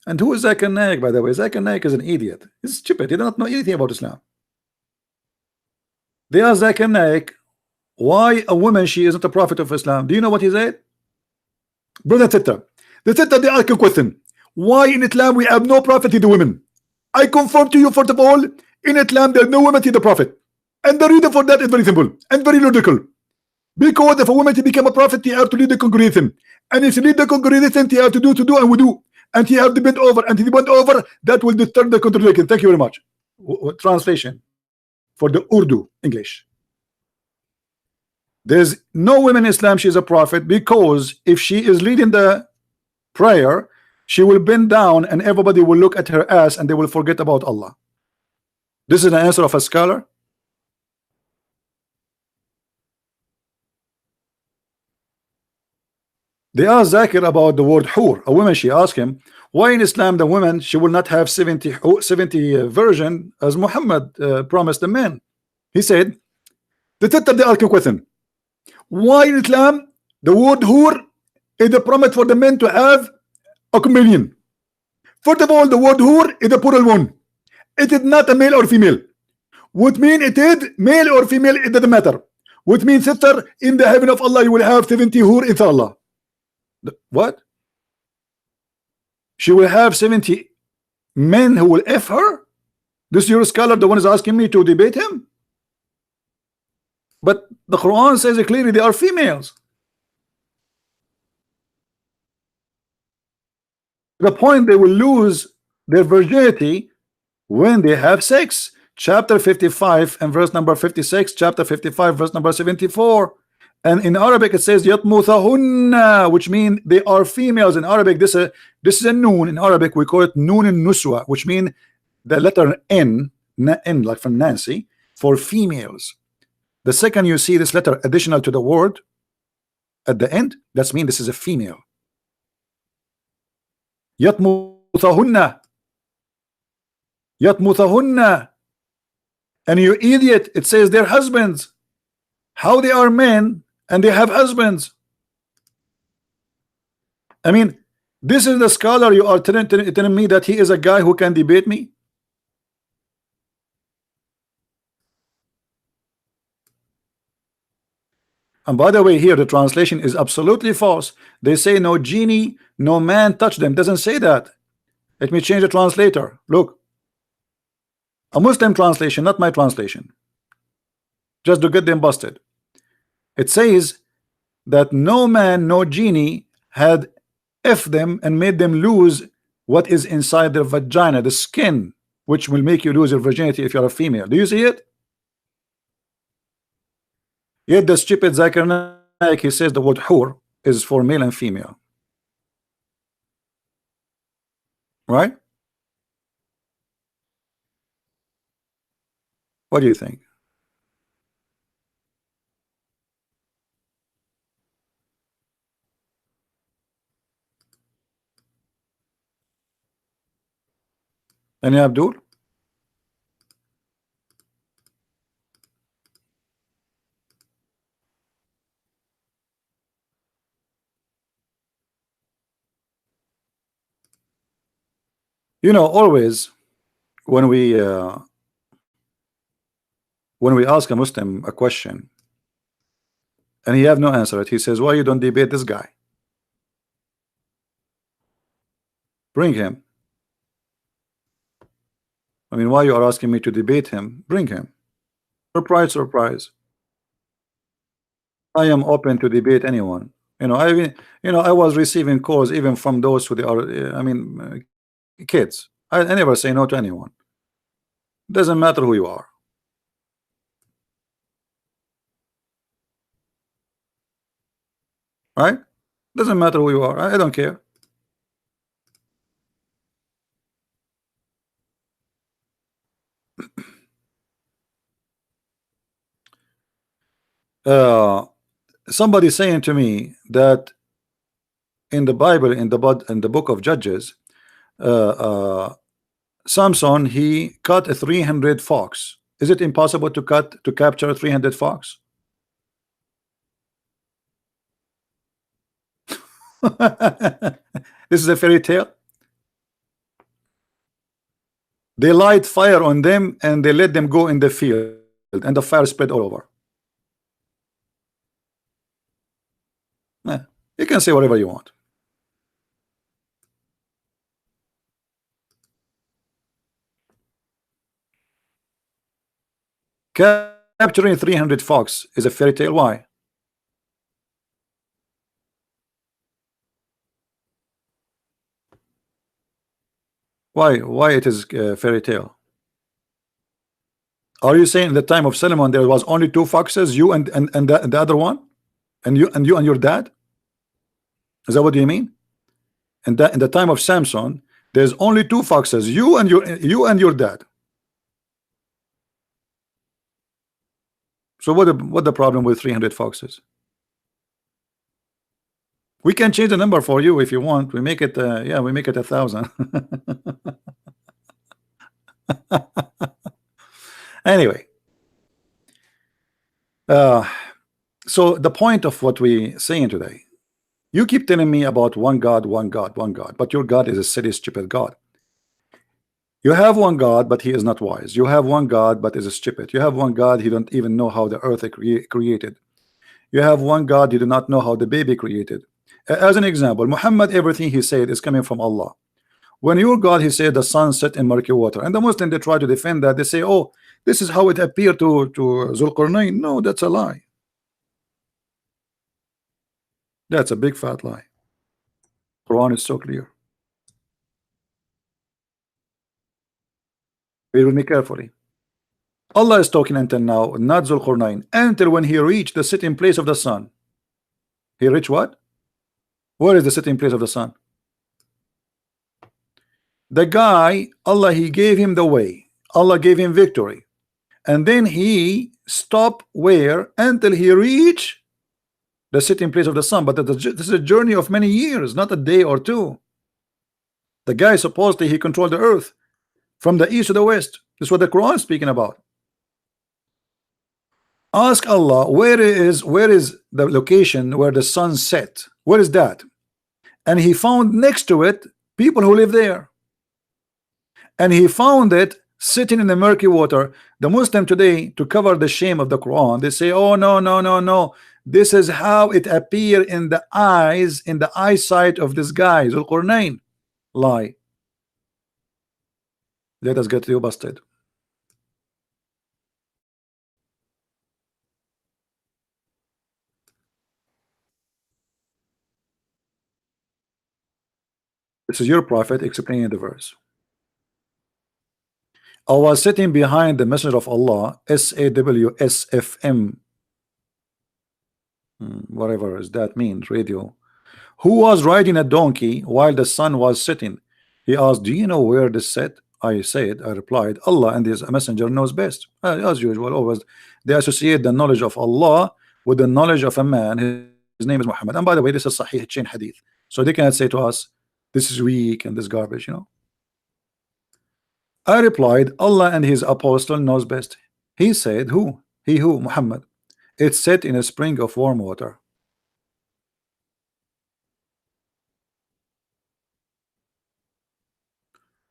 And who is Zakir Naik, by the way? Zakir Naik is an idiot. He's stupid. He does not know anything about Islam. They asked Zakir Naik, why a woman, she isn't a prophet of Islam? Do you know what he said? Brother Tita, they ask a question. Why in Islam we have no prophet to the women? I confirm to you, first of all, in Islam there's no woman to the prophet. And the reason for that is very simple and very logical. Because if a woman to become a prophet, he have to lead the congregation. And if you lead the congregation, he have to do and we do. And he have to bend over, and he bend over, that will disturb the contradiction. Thank you very much. Translation for the Urdu English. There's no woman in Islam she is a prophet, because if she is leading the prayer, she will bend down and everybody will look at her ass and they will forget about Allah. This is the answer of a scholar. They asked Zakir about the word hur, a woman. She asked him, why in Islam the woman, she will not have 70 virgin as Muhammad promised the men? He said, they asked a question. Why in Islam the word hur is the promise for the men to have a communion? First of all, the word hur is a plural one. It is not a male or female. What mean it is male or female, it doesn't matter. What means, sister, in the heaven of Allah you will have 70 hur inshallah. What? She will have 70 men who will F her? This is your scholar, the one is asking me to debate him? But the Quran says it clearly, they are females. The point, they will lose their virginity when they have sex. Chapter 55 and verse number 56, chapter 55 verse number 74. And in Arabic it says yatmuthahunna, which means they are females. In Arabic, this is a noon. In Arabic we call it noon and nuswa, which means the letter N, like from Nancy, for females. The second you see this letter additional to the word at the end, that means this is a female. Yatmuthahunna, yatmuthahunna. And you idiot, it says their husbands. How they are men and they have husbands? I mean, this is the scholar you are telling me that he is a guy who can debate me? And by the way, here the translation is absolutely false. They say no genie, no man touched them. Doesn't say that. Let me change the translator. Look, a Muslim translation, not my translation, just to get them busted. It says that no man, no genie had F them and made them lose what is inside their vagina, the skin, which will make you lose your virginity if you're a female. Do you see it? Yet the stupid Zakir Naik, he says the word hur is for male and female. Right? What do you think? Any Abdul? You know, always when we ask a Muslim a question and he have no answer it, he says, why you don't debate this guy? Bring him. I mean, why you are asking me to debate him? Bring him. Surprise, surprise. I am open to debate anyone. You know, I was receiving calls even from those who they are, kids. I never say no to anyone. Doesn't matter who you are. Right? Doesn't matter who you are. I don't care. Uh, somebody saying to me that in the Bible, in the book of Judges, uh, uh, Samson, he cut a 300 fox. Is it impossible to capture 300 fox? This is a fairy tale. They light fire on them and they let them go in the field, and the fire spread all over. Eh, you can say whatever you want. Capturing 300 fox is a fairy tale. Why? Why it is a fairy tale? Are you saying in the time of Solomon there was only two foxes, you and the other one, and you and your dad? Is that what you mean? And that in the time of Samson, there's only two foxes, you and your dad. So what the problem with 300 foxes? We can change the number for you if you want. We make it yeah, we make it 1,000. Anyway, uh, so the point of what we saying today, you keep telling me about one God, one God, one God, but your God is a silly, stupid God. You have one God, but he is not wise. You have one God, but is stupid. You have one God, he don't even know how the earth created. You have one God, you do not know how the baby created. As an example, Muhammad, everything he said is coming from Allah. When your God, he said the sun set in murky water, and the Muslim, they try to defend that. They say, oh, this is how it appeared to Zulqarnain. No, that's a lie. That's a big fat lie. Quran is so clear. Read with me carefully. Allah is talking until now, not Zulqarnain, until when he reached the sitting place of the sun. He reached what? Where is the sitting place of the sun? The guy, Allah, he gave him the way. Allah gave him victory. And then he stopped where? Until he reached the sitting place of the sun. But this is a journey of many years, not a day or two. The guy supposedly he controlled the earth from the east to the west. This is what the Quran is speaking about. Ask Allah where is the location where the sun set? Where is that? And he found next to it people who live there. And he found it sitting in the murky water. The Muslim today, to cover the shame of the Quran, they say, oh no, no, no, no. This is how it appeared in the eyes, in the eyesight of this guy, Zulqarnain. Lie. Let us get you busted. This is your prophet explaining the verse. I was sitting behind the messenger of Allah, SAWSFM, whatever does that mean, radio, who was riding a donkey while the sun was setting. He asked, do you know where this set? I replied, Allah and his messenger knows best. As usual, always they associate the knowledge of Allah with the knowledge of a man. His name is Muhammad. And by the way, this is Sahih chain hadith. So they cannot say to us, this is weak and this garbage, you know. I replied, Allah and his apostle knows best. He said, who? He who? Muhammad. It's set in a spring of warm water.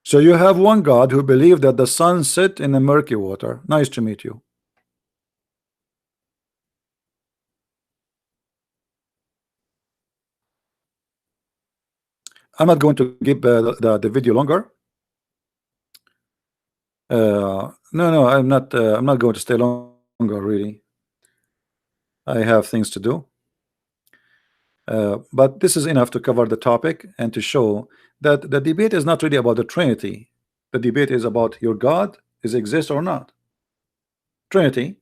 So you have one God who believed that the sun set in a murky water. Nice to meet you. I'm not going to keep the video longer. No, I'm not going to stay longer, really. I have things to do. But this is enough to cover the topic and to show that the debate is not really about the Trinity. The debate is about your God is exist or not. Trinity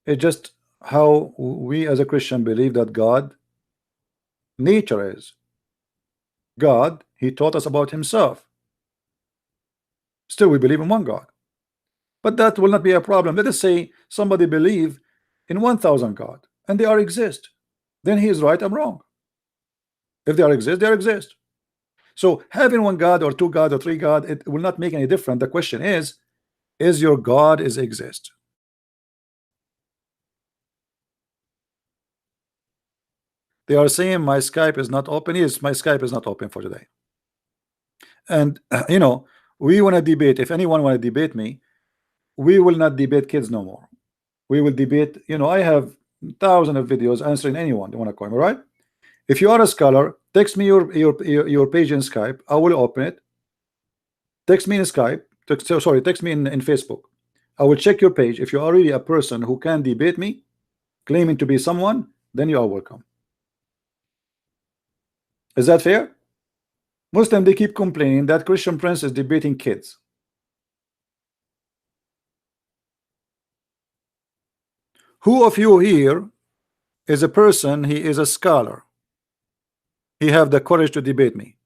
is just how we as a Christian believe that God nature is. God, he taught us about himself. Still we believe in one God. But that will not be a problem. Let us say somebody believe in 1,000 God and they are exist. Then he is right, I'm wrong. If they are exist, they exist. So having one God or two God or three God, it will not make any difference. The question is your God is exist? They are saying my Skype is not open. Yes, my Skype is not open for today. And you know, we want to debate. If anyone want to debate me, we will not debate kids no more. We will debate, you know, I have thousands of videos answering anyone they want to call me, right? If you are a scholar, text me your page in Skype. I will open it. Text me in Skype. Text me in Facebook. I will check your page. If you are really a person who can debate me, claiming to be someone, then you are welcome. Is that fair? Muslim, they keep complaining that Christian Prince is debating kids. Who of you here is a person, he is a scholar? He have the courage to debate me.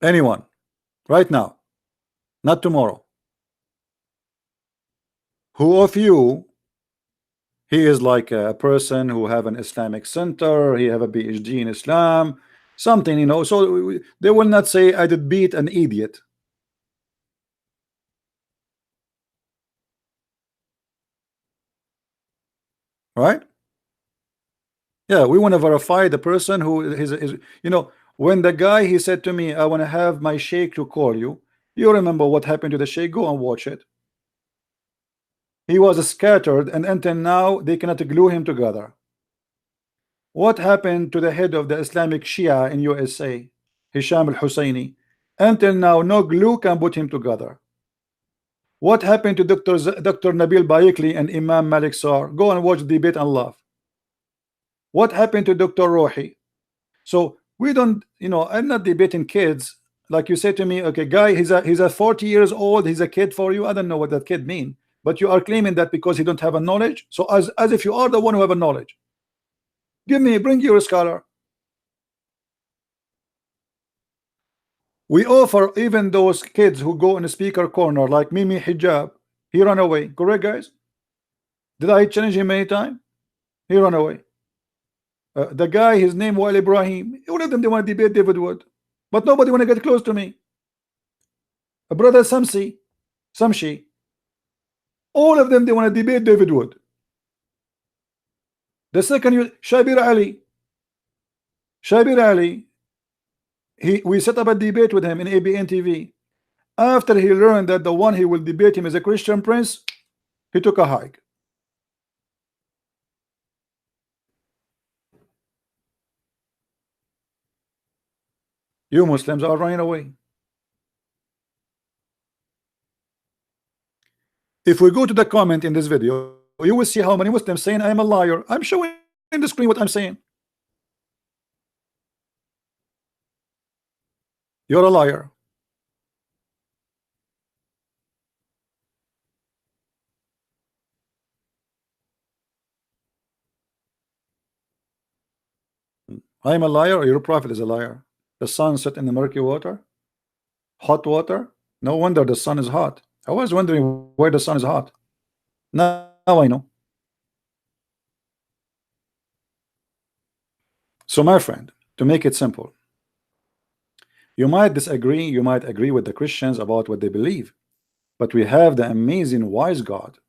Anyone? Right now. Not tomorrow. Who of you, he is like a person who have an Islamic center, he have a PhD in Islam, something, you know, so they will not say I did beat an idiot. Right? Yeah, we want to verify the person who is, you know, when the guy he said to me, I want to have my sheikh to call you. You remember what happened to the sheikh? Go and watch it. He was scattered, and until now they cannot glue him together. What happened to the head of the Islamic Shia in USA, Hisham al-Husseini? Until now, no glue can put him together. What happened to Dr. Nabil Bayekli and Imam Malik Sar? Go and watch the debate and laugh. What happened to Dr. Rohi? So we don't, you know, I'm not debating kids. Like you say to me, okay, guy, he's a 40 years old, he's a kid for you. I don't know what that kid mean, but you are claiming that because he don't have a knowledge. So as if you are the one who have a knowledge. Bring your scholar. We offer even those kids who go in a speaker corner like Mimi Hijab, he run away. Correct, guys? Did I challenge him many times? He run away. The guy, his name was Ibrahim. All of them, they want to debate David Wood, but nobody want to get close to me. Brother Samshi, all of them, they want to debate David Wood. The second, Shabir Ali, we set up a debate with him in ABN TV. After he learned that the one he will debate him is a Christian Prince, he took a hike. You Muslims are running away. If we go to the comment in this video, you will see how many Muslims saying I am a liar. I'm showing in the screen what I'm saying. You're a liar. I am a liar, or your prophet is a liar. The sun set in the murky water, hot water. No wonder the sun is hot. I was wondering why the sun is hot. Now I know. So my friend, to make it simple, you might disagree, you might agree with the Christians about what they believe, but we have the amazing wise God.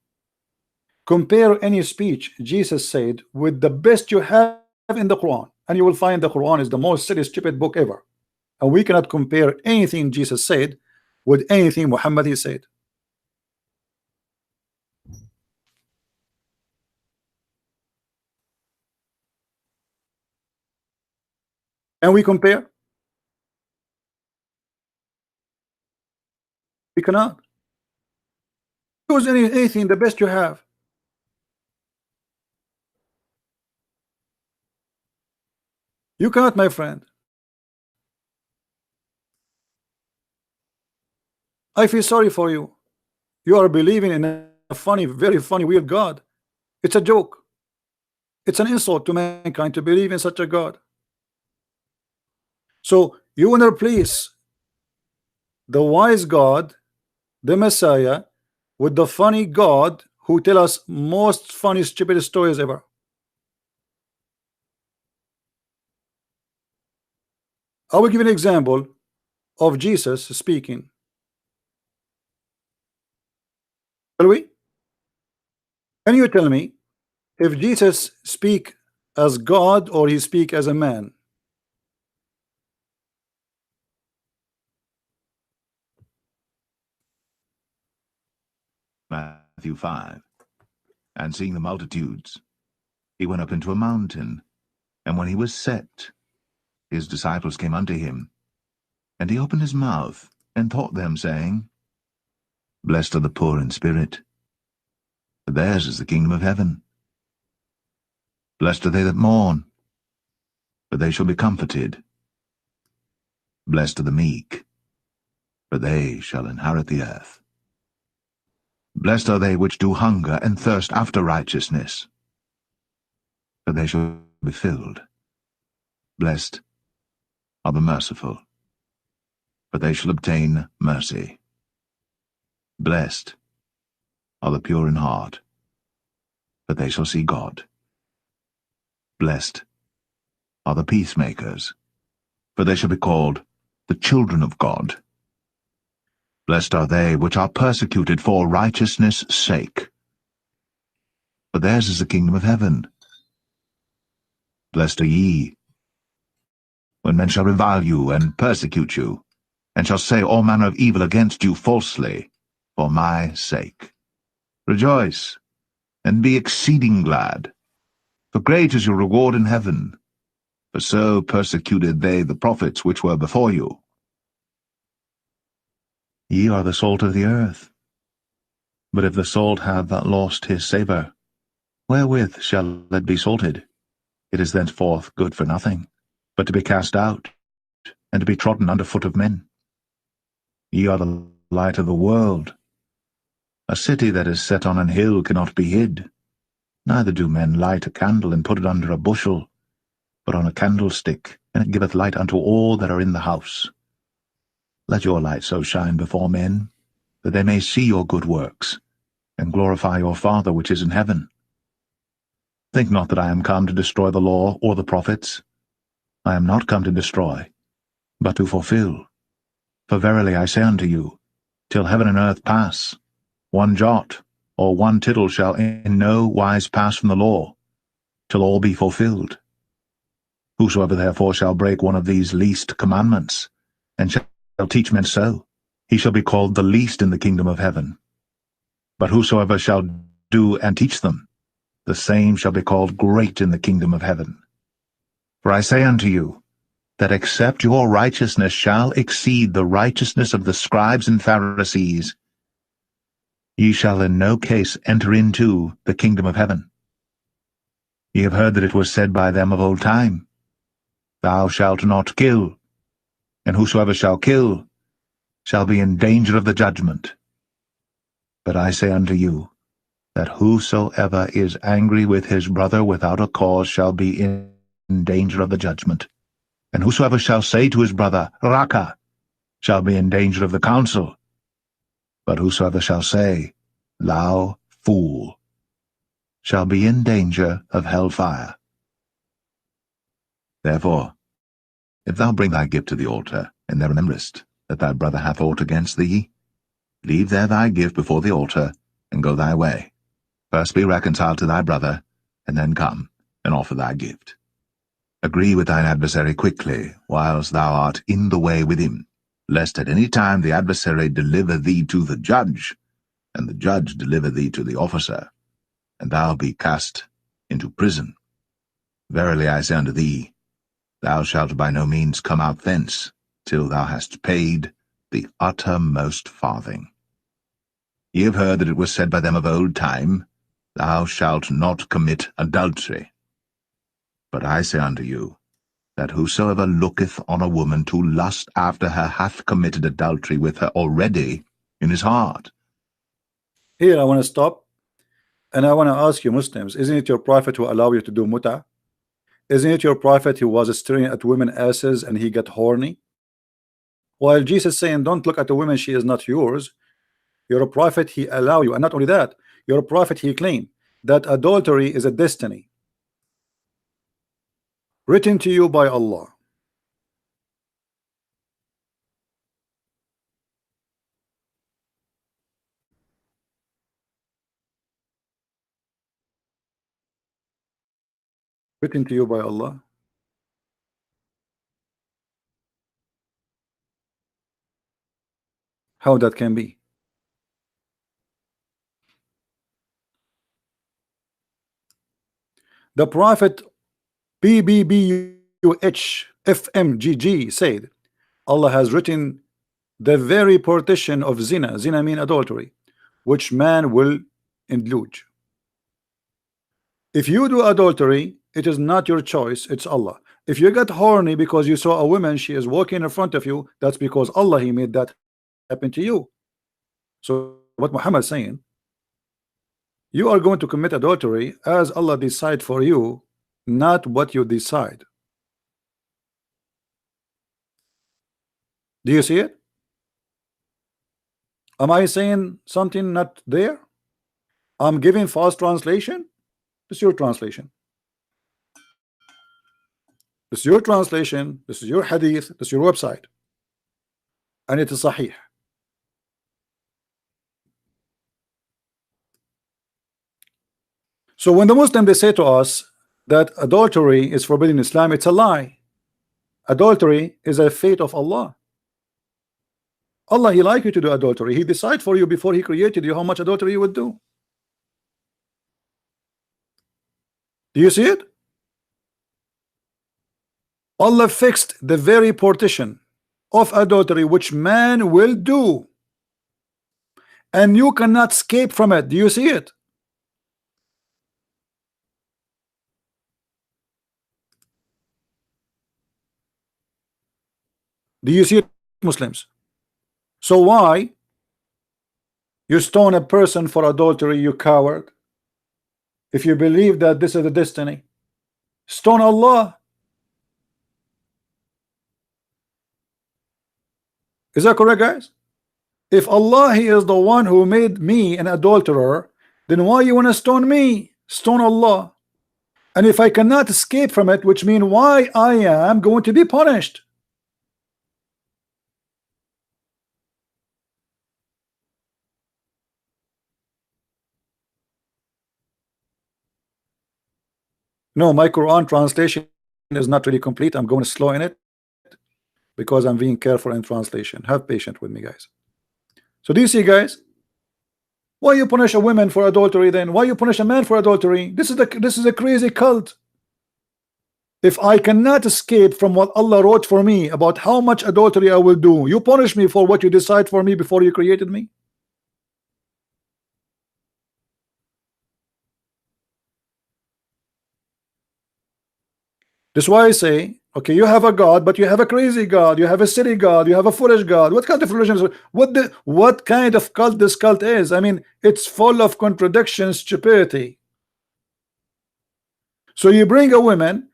Compare any speech Jesus said with the best you have in the Quran, and you will find the Quran is the most silly, stupid book ever. And we cannot compare anything Jesus said with anything Muhammad he said. And we compare? We cannot. Choose anything, the best you have. You cannot, my friend. I feel sorry for you. You are believing in a funny, very funny, weird God. It's a joke. It's an insult to mankind to believe in such a God. So you want to replace the wise God, the Messiah, with the funny God who tell us most funny, stupid stories ever. I will give an example of Jesus speaking. Shall we? Can you tell me if Jesus speak as God or he speak as a man? Matthew 5. And seeing the multitudes, he went up into a mountain, and when he was set, his disciples came unto him. And he opened his mouth, and taught them, saying, Blessed are the poor in spirit, for theirs is the kingdom of heaven. Blessed are they that mourn, for they shall be comforted. Blessed are the meek, for they shall inherit the earth. Blessed are they which do hunger and thirst after righteousness, for they shall be filled. Blessed are the merciful, for they shall obtain mercy. Blessed are the pure in heart, for they shall see God. Blessed are the peacemakers, for they shall be called the children of God. Blessed are they which are persecuted for righteousness' sake, for theirs is the kingdom of heaven. Blessed are ye, when men shall revile you and persecute you, and shall say all manner of evil against you falsely, for my sake. Rejoice, and be exceeding glad, for great is your reward in heaven, for so persecuted they the prophets which were before you. Ye are the salt of the earth. But if the salt have lost his savour, wherewith shall it be salted? It is thenceforth good for nothing, but to be cast out, and to be trodden under foot of men. Ye are the light of the world. A city that is set on an hill cannot be hid. Neither do men light a candle and put it under a bushel, but on a candlestick, and it giveth light unto all that are in the house. Let your light so shine before men, that they may see your good works, and glorify your Father which is in heaven. Think not that I am come to destroy the law or the prophets. I am not come to destroy, but to fulfill. For verily I say unto you, till heaven and earth pass, one jot or one tittle shall in no wise pass from the law, till all be fulfilled. Whosoever therefore shall break one of these least commandments, and shall teach men so, he shall be called the least in the kingdom of heaven. But whosoever shall do and teach them, the same shall be called great in the kingdom of heaven. For I say unto you, that except your righteousness shall exceed the righteousness of the scribes and Pharisees, ye shall in no case enter into the kingdom of heaven. Ye have heard that it was said by them of old time, Thou shalt not kill, and whosoever shall kill shall be in danger of the judgment. But I say unto you, that whosoever is angry with his brother without a cause shall be in danger of the judgment. And whosoever shall say to his brother, Raka, shall be in danger of the council. But whosoever shall say, Thou fool, shall be in danger of hellfire. Therefore, if thou bring thy gift to the altar, and there rememberest that thy brother hath aught against thee, leave there thy gift before the altar, and go thy way. First be reconciled to thy brother, and then come and offer thy gift. Agree with thine adversary quickly, whilst thou art in the way with him, lest at any time the adversary deliver thee to the judge, and the judge deliver thee to the officer, and thou be cast into prison. Verily I say unto thee, thou shalt by no means come out thence, till thou hast paid the uttermost farthing. Ye have heard that it was said by them of old time, Thou shalt not commit adultery. But I say unto you, that whosoever looketh on a woman to lust after her hath committed adultery with her already in his heart. Here I want to stop, and I want to ask you Muslims, isn't it your prophet who allow you to do muta? Isn't it your prophet who was staring at women asses and he got horny? While Jesus saying, don't look at the woman, she is not yours. You're a prophet, he allow you. And not only that, you're a prophet, he claimed that adultery is a destiny written to you by Allah. Written to you by Allah. How that can be? The prophet BBBUHFMGG said Allah has written the very partition of zina. Zina mean adultery, which man will indulge. If you do adultery, it is not your choice, it's Allah. If you get horny because you saw a woman, she is walking in front of you, that's because Allah, he made that happen to you. So what Muhammad is saying, you are going to commit adultery as Allah decide for you, not what you decide. Do you see it? Am I saying something not there? I'm giving false translation. This is your translation. This is your translation. This is your hadith. This is your website, and it is sahih. So when the Muslim they say to us that adultery is forbidden in Islam, it's a lie. Adultery is a fate of Allah. Allah, he like you to do adultery. He decide for you before he created you how much adultery you would do. Do you see it? Allah fixed the very partition of adultery which man will do, and you cannot escape from it. Do you see it? Do you see it, Muslims? So why you stone a person for adultery, you coward? If you believe that this is the destiny, stone Allah. Is that correct, guys? If Allah, he is the one who made me an adulterer, then why you want to stone me? Stone Allah. And if I cannot escape from it, which means why I am going to be punished. No, my Quran translation is not really complete. I'm going slow in it because I'm being careful in translation. Have patience with me, guys. So do you see, guys? Why you punish a woman for adultery then? Why you punish a man for adultery? This is a crazy cult. If I cannot escape from what Allah wrote for me about how much adultery I will do, you punish me for what you decide for me before you created me. That's why I say, okay, you have a God, but you have a crazy God, you have a silly God, you have a foolish God. What kind of religion is it? What kind of cult this cult is? I mean, it's full of contradictions, stupidity. So you bring a woman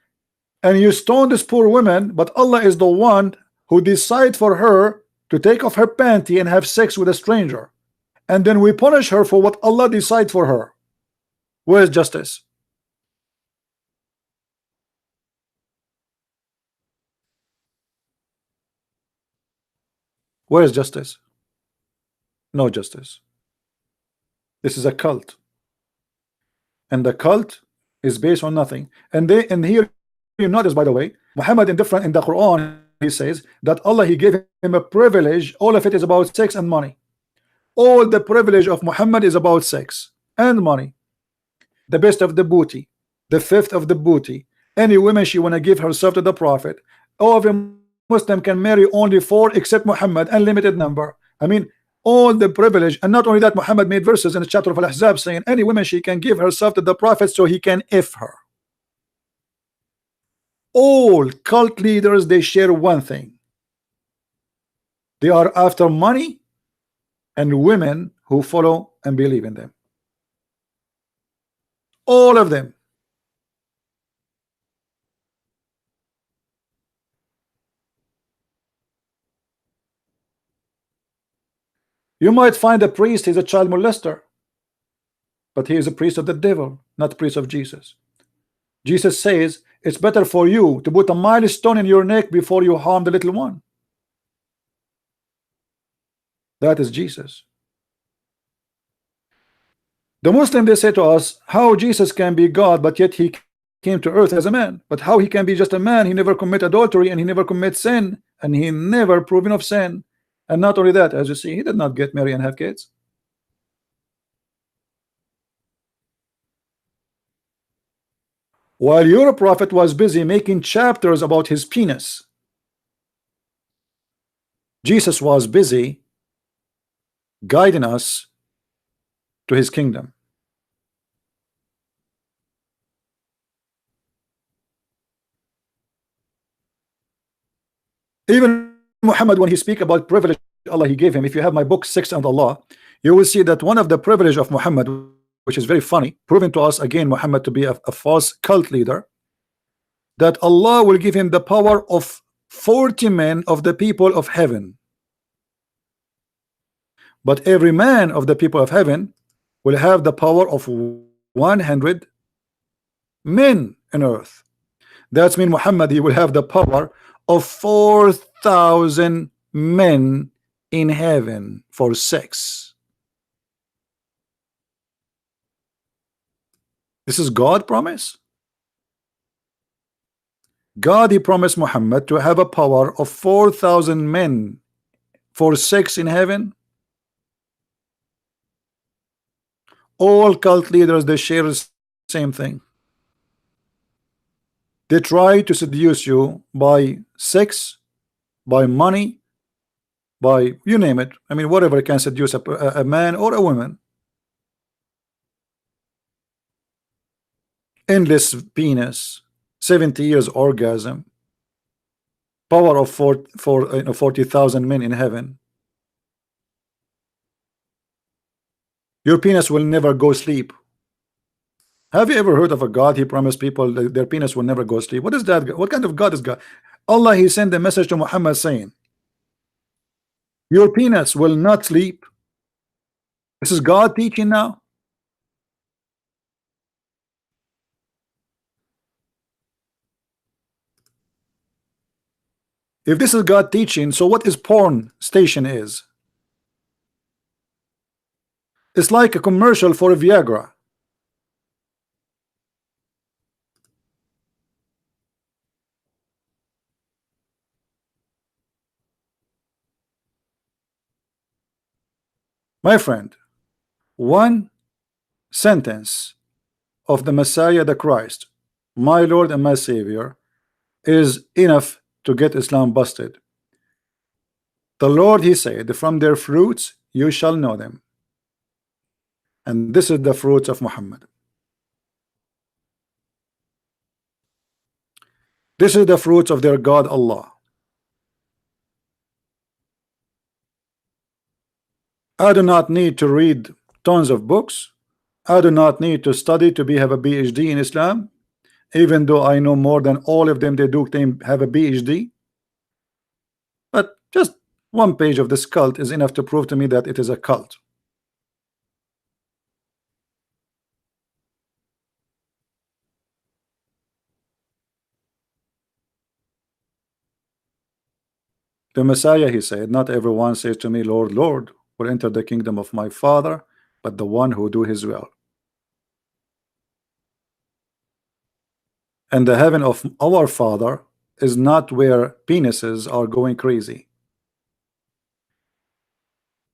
and you stone this poor woman, but Allah is the one who decide for her to take off her panty and have sex with a stranger, and then we punish her for what Allah decide for her. Where is justice? Where is justice? No justice. This is a cult, and the cult is based on nothing. And here you notice, by the way, Muhammad in the Quran, he says that Allah, he gave him a privilege. All of it is about sex and money. All the privilege of Muhammad is about sex and money. The best of the booty, the fifth of the booty. Any woman she wanna give herself to the Prophet. Every Muslim can marry only 4 except Muhammad, unlimited number. I mean, all the privilege. And not only that, Muhammad made verses in the chapter of Al-Ahzab saying any woman she can give herself to the Prophet so he can if her. All cult leaders, they share one thing: they are after money and women who follow and believe in them. All of them. You might find a priest, he's a child molester, but he is a priest of the devil, not a priest of Jesus. Jesus says it's better for you to put a milestone in your neck before you harm the little one. That is Jesus. The Muslim, they say to us, how Jesus can be God, but yet he came to earth as a man. But how he can be just a man? He never commit adultery, and he never commit sin, and he never proven of sin. And not only that, as you see, he did not get married and have kids. While your prophet was busy making chapters about his penis, Jesus was busy guiding us to his kingdom. Even Muhammad, when he speak about privilege Allah he gave him, if you have my book 6 and Allah, you will see that one of the privilege of Muhammad, which is very funny, proving to us again Muhammad to be a false cult leader, that Allah will give him the power of 40 men of the people of heaven. But every man of the people of heaven will have the power of 100 men on earth. That's mean Muhammad, he will have the power of 4,000 men in heaven for sex. This is God promise. God, he promised Muhammad to have a power of 4,000 men for sex in heaven. All cult leaders, they share the same thing. They try to seduce you by sex, by money, by you name it. I mean, whatever can seduce a man or a woman. Endless penis, 70 years orgasm, power of 40,000 men in heaven. Your penis will never go sleep. Have you ever heard of a God? He promised people that their penis will never go sleep. What is that? What kind of God is God? Allah, he sent a message to Muhammad saying, your penis will not sleep. This is God teaching now. If this is God teaching, so what is porn station is? It's like a commercial for a Viagra. My friend, one sentence of the Messiah, the Christ, my Lord and my Savior, is enough to get Islam busted. The Lord, he said, from their fruits you shall know them. And this is the fruits of Muhammad. This is the fruits of their God Allah. I do not need to read tons of books. I do not need to study to have a PhD in Islam, even though I know more than all of them. They have a PhD. But just one page of this cult is enough to prove to me that it is a cult. The Messiah, he said, not everyone says to me, Lord, Lord, will enter the kingdom of my Father, but the one who do his will. And the heaven of our Father is not where penises are going crazy.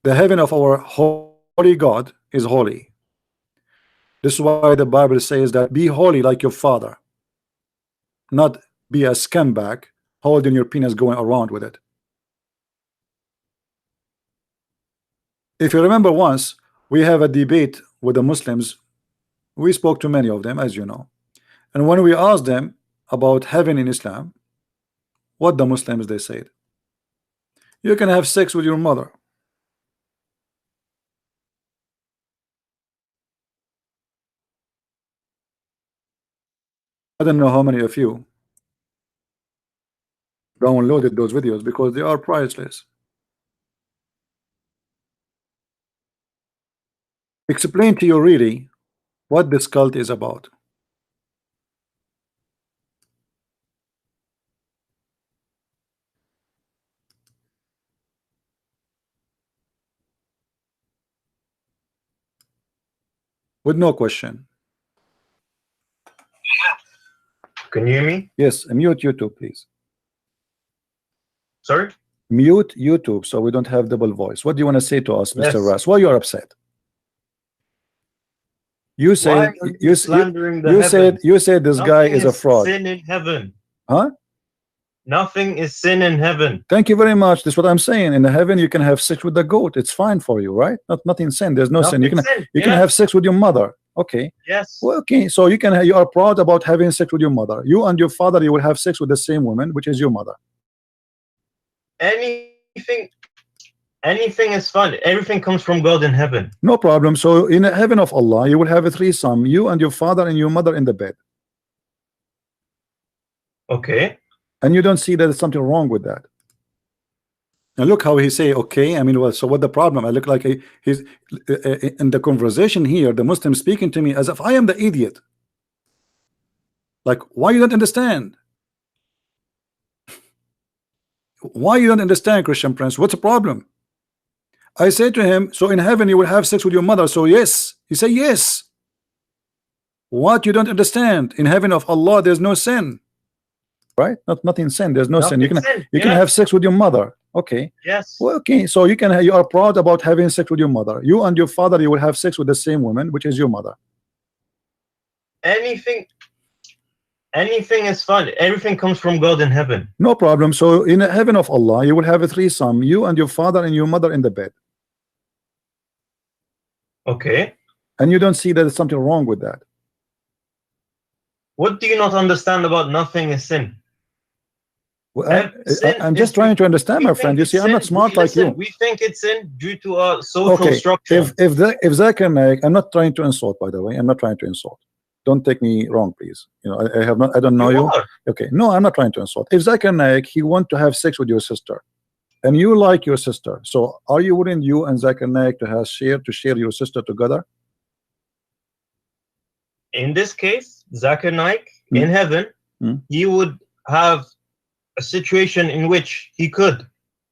The heaven of our holy God is holy. This is why the Bible says that be holy like your Father, not be a scumbag holding your penis going around with it. If you remember, once we have a debate with the Muslims. We spoke to many of them, as you know, and when we asked them about heaven in Islam, what the Muslims they said, you can have sex with your mother. I don't know how many of you downloaded those videos because they are priceless. Explain to you really what this cult is about. With no question. Can you hear me? Yes, mute YouTube, please. Sorry? Mute YouTube so we don't have double voice. What do you want to say to us, Yes. Mr. Ras? Why you are upset? You said Why are you slandering the you said this guy Nothing is a fraud. Sin in heaven. Huh? Nothing is sin in heaven. Thank you very much. That's what I'm saying. In the heaven, you can have sex with the goat. It's fine for you, right? Nothing sin. There's no sin. You can have sex with your mother. Okay. Yes. Well, okay. So you are proud about having sex with your mother. You and your father, you will have sex with the same woman, which is your mother. Anything is fun. Everything comes from God in heaven. No problem. So in the heaven of Allah, you will have a threesome. You and your father and your mother in the bed. Okay. And you don't see that there's something wrong with that. And look how he say, okay. I mean, well, so what the problem? I look like he's in the conversation here, the Muslim speaking to me as if I am the idiot. Like, why you don't understand? Why you don't understand, Christian Prince? What's the problem? I say to him, so in heaven you will have sex with your mother. So yes. He say yes. What you don't understand? In heaven of Allah, there's no sin. Right? Nothing sin. There's no sin. You can have sex with your mother. Okay. Yes. Well, okay. So you are proud about having sex with your mother. You and your father, you will have sex with the same woman, which is your mother. Anything is fun. Everything comes from God in heaven. No problem. So in the heaven of Allah, you will have a threesome. You and your father and your mother in the bed. Okay. And you don't see that there's something wrong with that. What do you not understand about nothing is sin? Well, I'm just trying to understand, my friend. You see, I'm not smart like you. We think it's sin due to our social structure. If Zakir Naik, I'm not trying to insult, by the way. I'm not trying to insult. Don't take me wrong, please. You know, I don't know you. Okay, no, I'm not trying to insult. If Zakir Naik, he want to have sex with your sister, and you like your sister, so are you willing, you and Zakir Naik, to share your sister together? In this case, Zakir Naik in heaven, he would have a situation in which he could.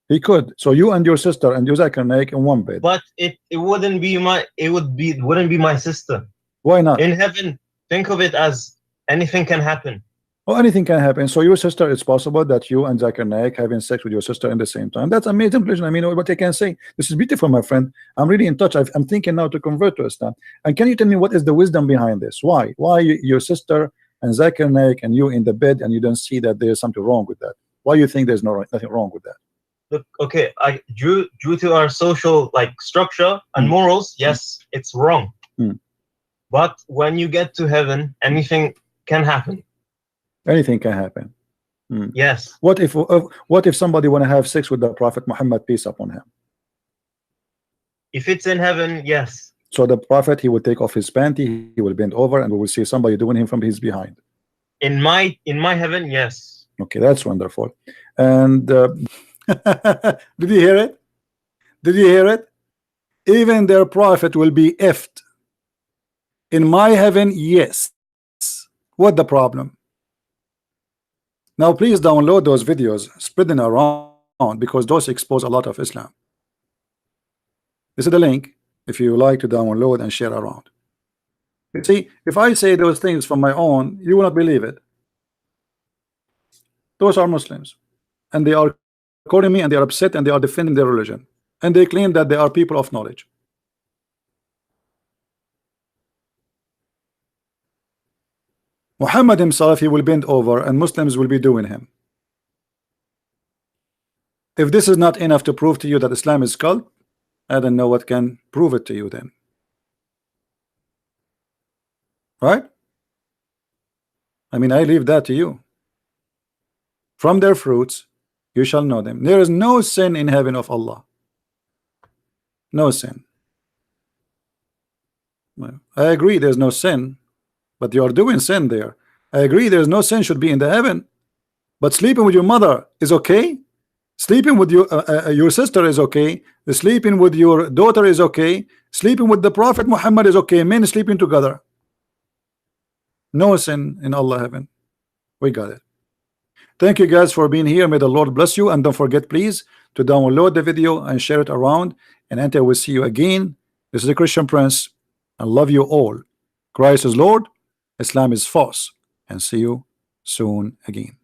He could. So you and your sister and your Zakir Naik in one bed. But it wouldn't be my sister. Why not? In heaven, think of it as anything can happen. Well, anything can happen. So your sister, it's possible that you and Zakir Naik having sex with your sister in the same time. That's amazing. I mean, what I can say. This is beautiful, my friend. I'm really in touch. I'm thinking now to convert to Islam. And can you tell me what is the wisdom behind this? Why your sister and Zakir Naik and you in the bed and you don't see that there's something wrong with that? Why you think there's nothing wrong with that? Look, okay, due to our social structure and morals, yes, it's wrong. But when you get to heaven, anything can happen. Anything can happen. Yes. What if somebody want to have sex with the Prophet Muhammad, peace upon him? If it's in heaven, yes. So the Prophet, he will take off his panty, he will bend over, and we will see somebody doing him from his behind. In my heaven, yes. Okay, that's wonderful. And did you hear it? Did you hear it? Even their prophet will be effed. In my heaven, yes. What the problem? Now please download those videos, spread them around, because those expose a lot of Islam. This is the link if you like to download and share around. You see, if I say those things from my own, you will not believe it. Those are Muslims, and they are quoting me, and they are upset, and they are defending their religion, and they claim that they are people of knowledge. Muhammad himself, he will bend over, and Muslims will be doing him. If this is not enough to prove to you that Islam is cult, I don't know what can prove it to you then. Right? I mean, I leave that to you. From their fruits you shall know them. There is no sin in heaven of Allah. No sin. I agree there's no sin, but you are doing sin there. I agree there's no sin should be in the heaven, but sleeping with your mother is okay. Sleeping with your sister is okay. Sleeping with your daughter is okay. Sleeping with the Prophet Muhammad is okay. Men sleeping together. No sin in Allah heaven. We got it. Thank you guys for being here. May the Lord bless you, and don't forget please to download the video and share it around, and until we see you again, this is the Christian Prince. I love you all. Christ is Lord, Islam is false, and see you soon again.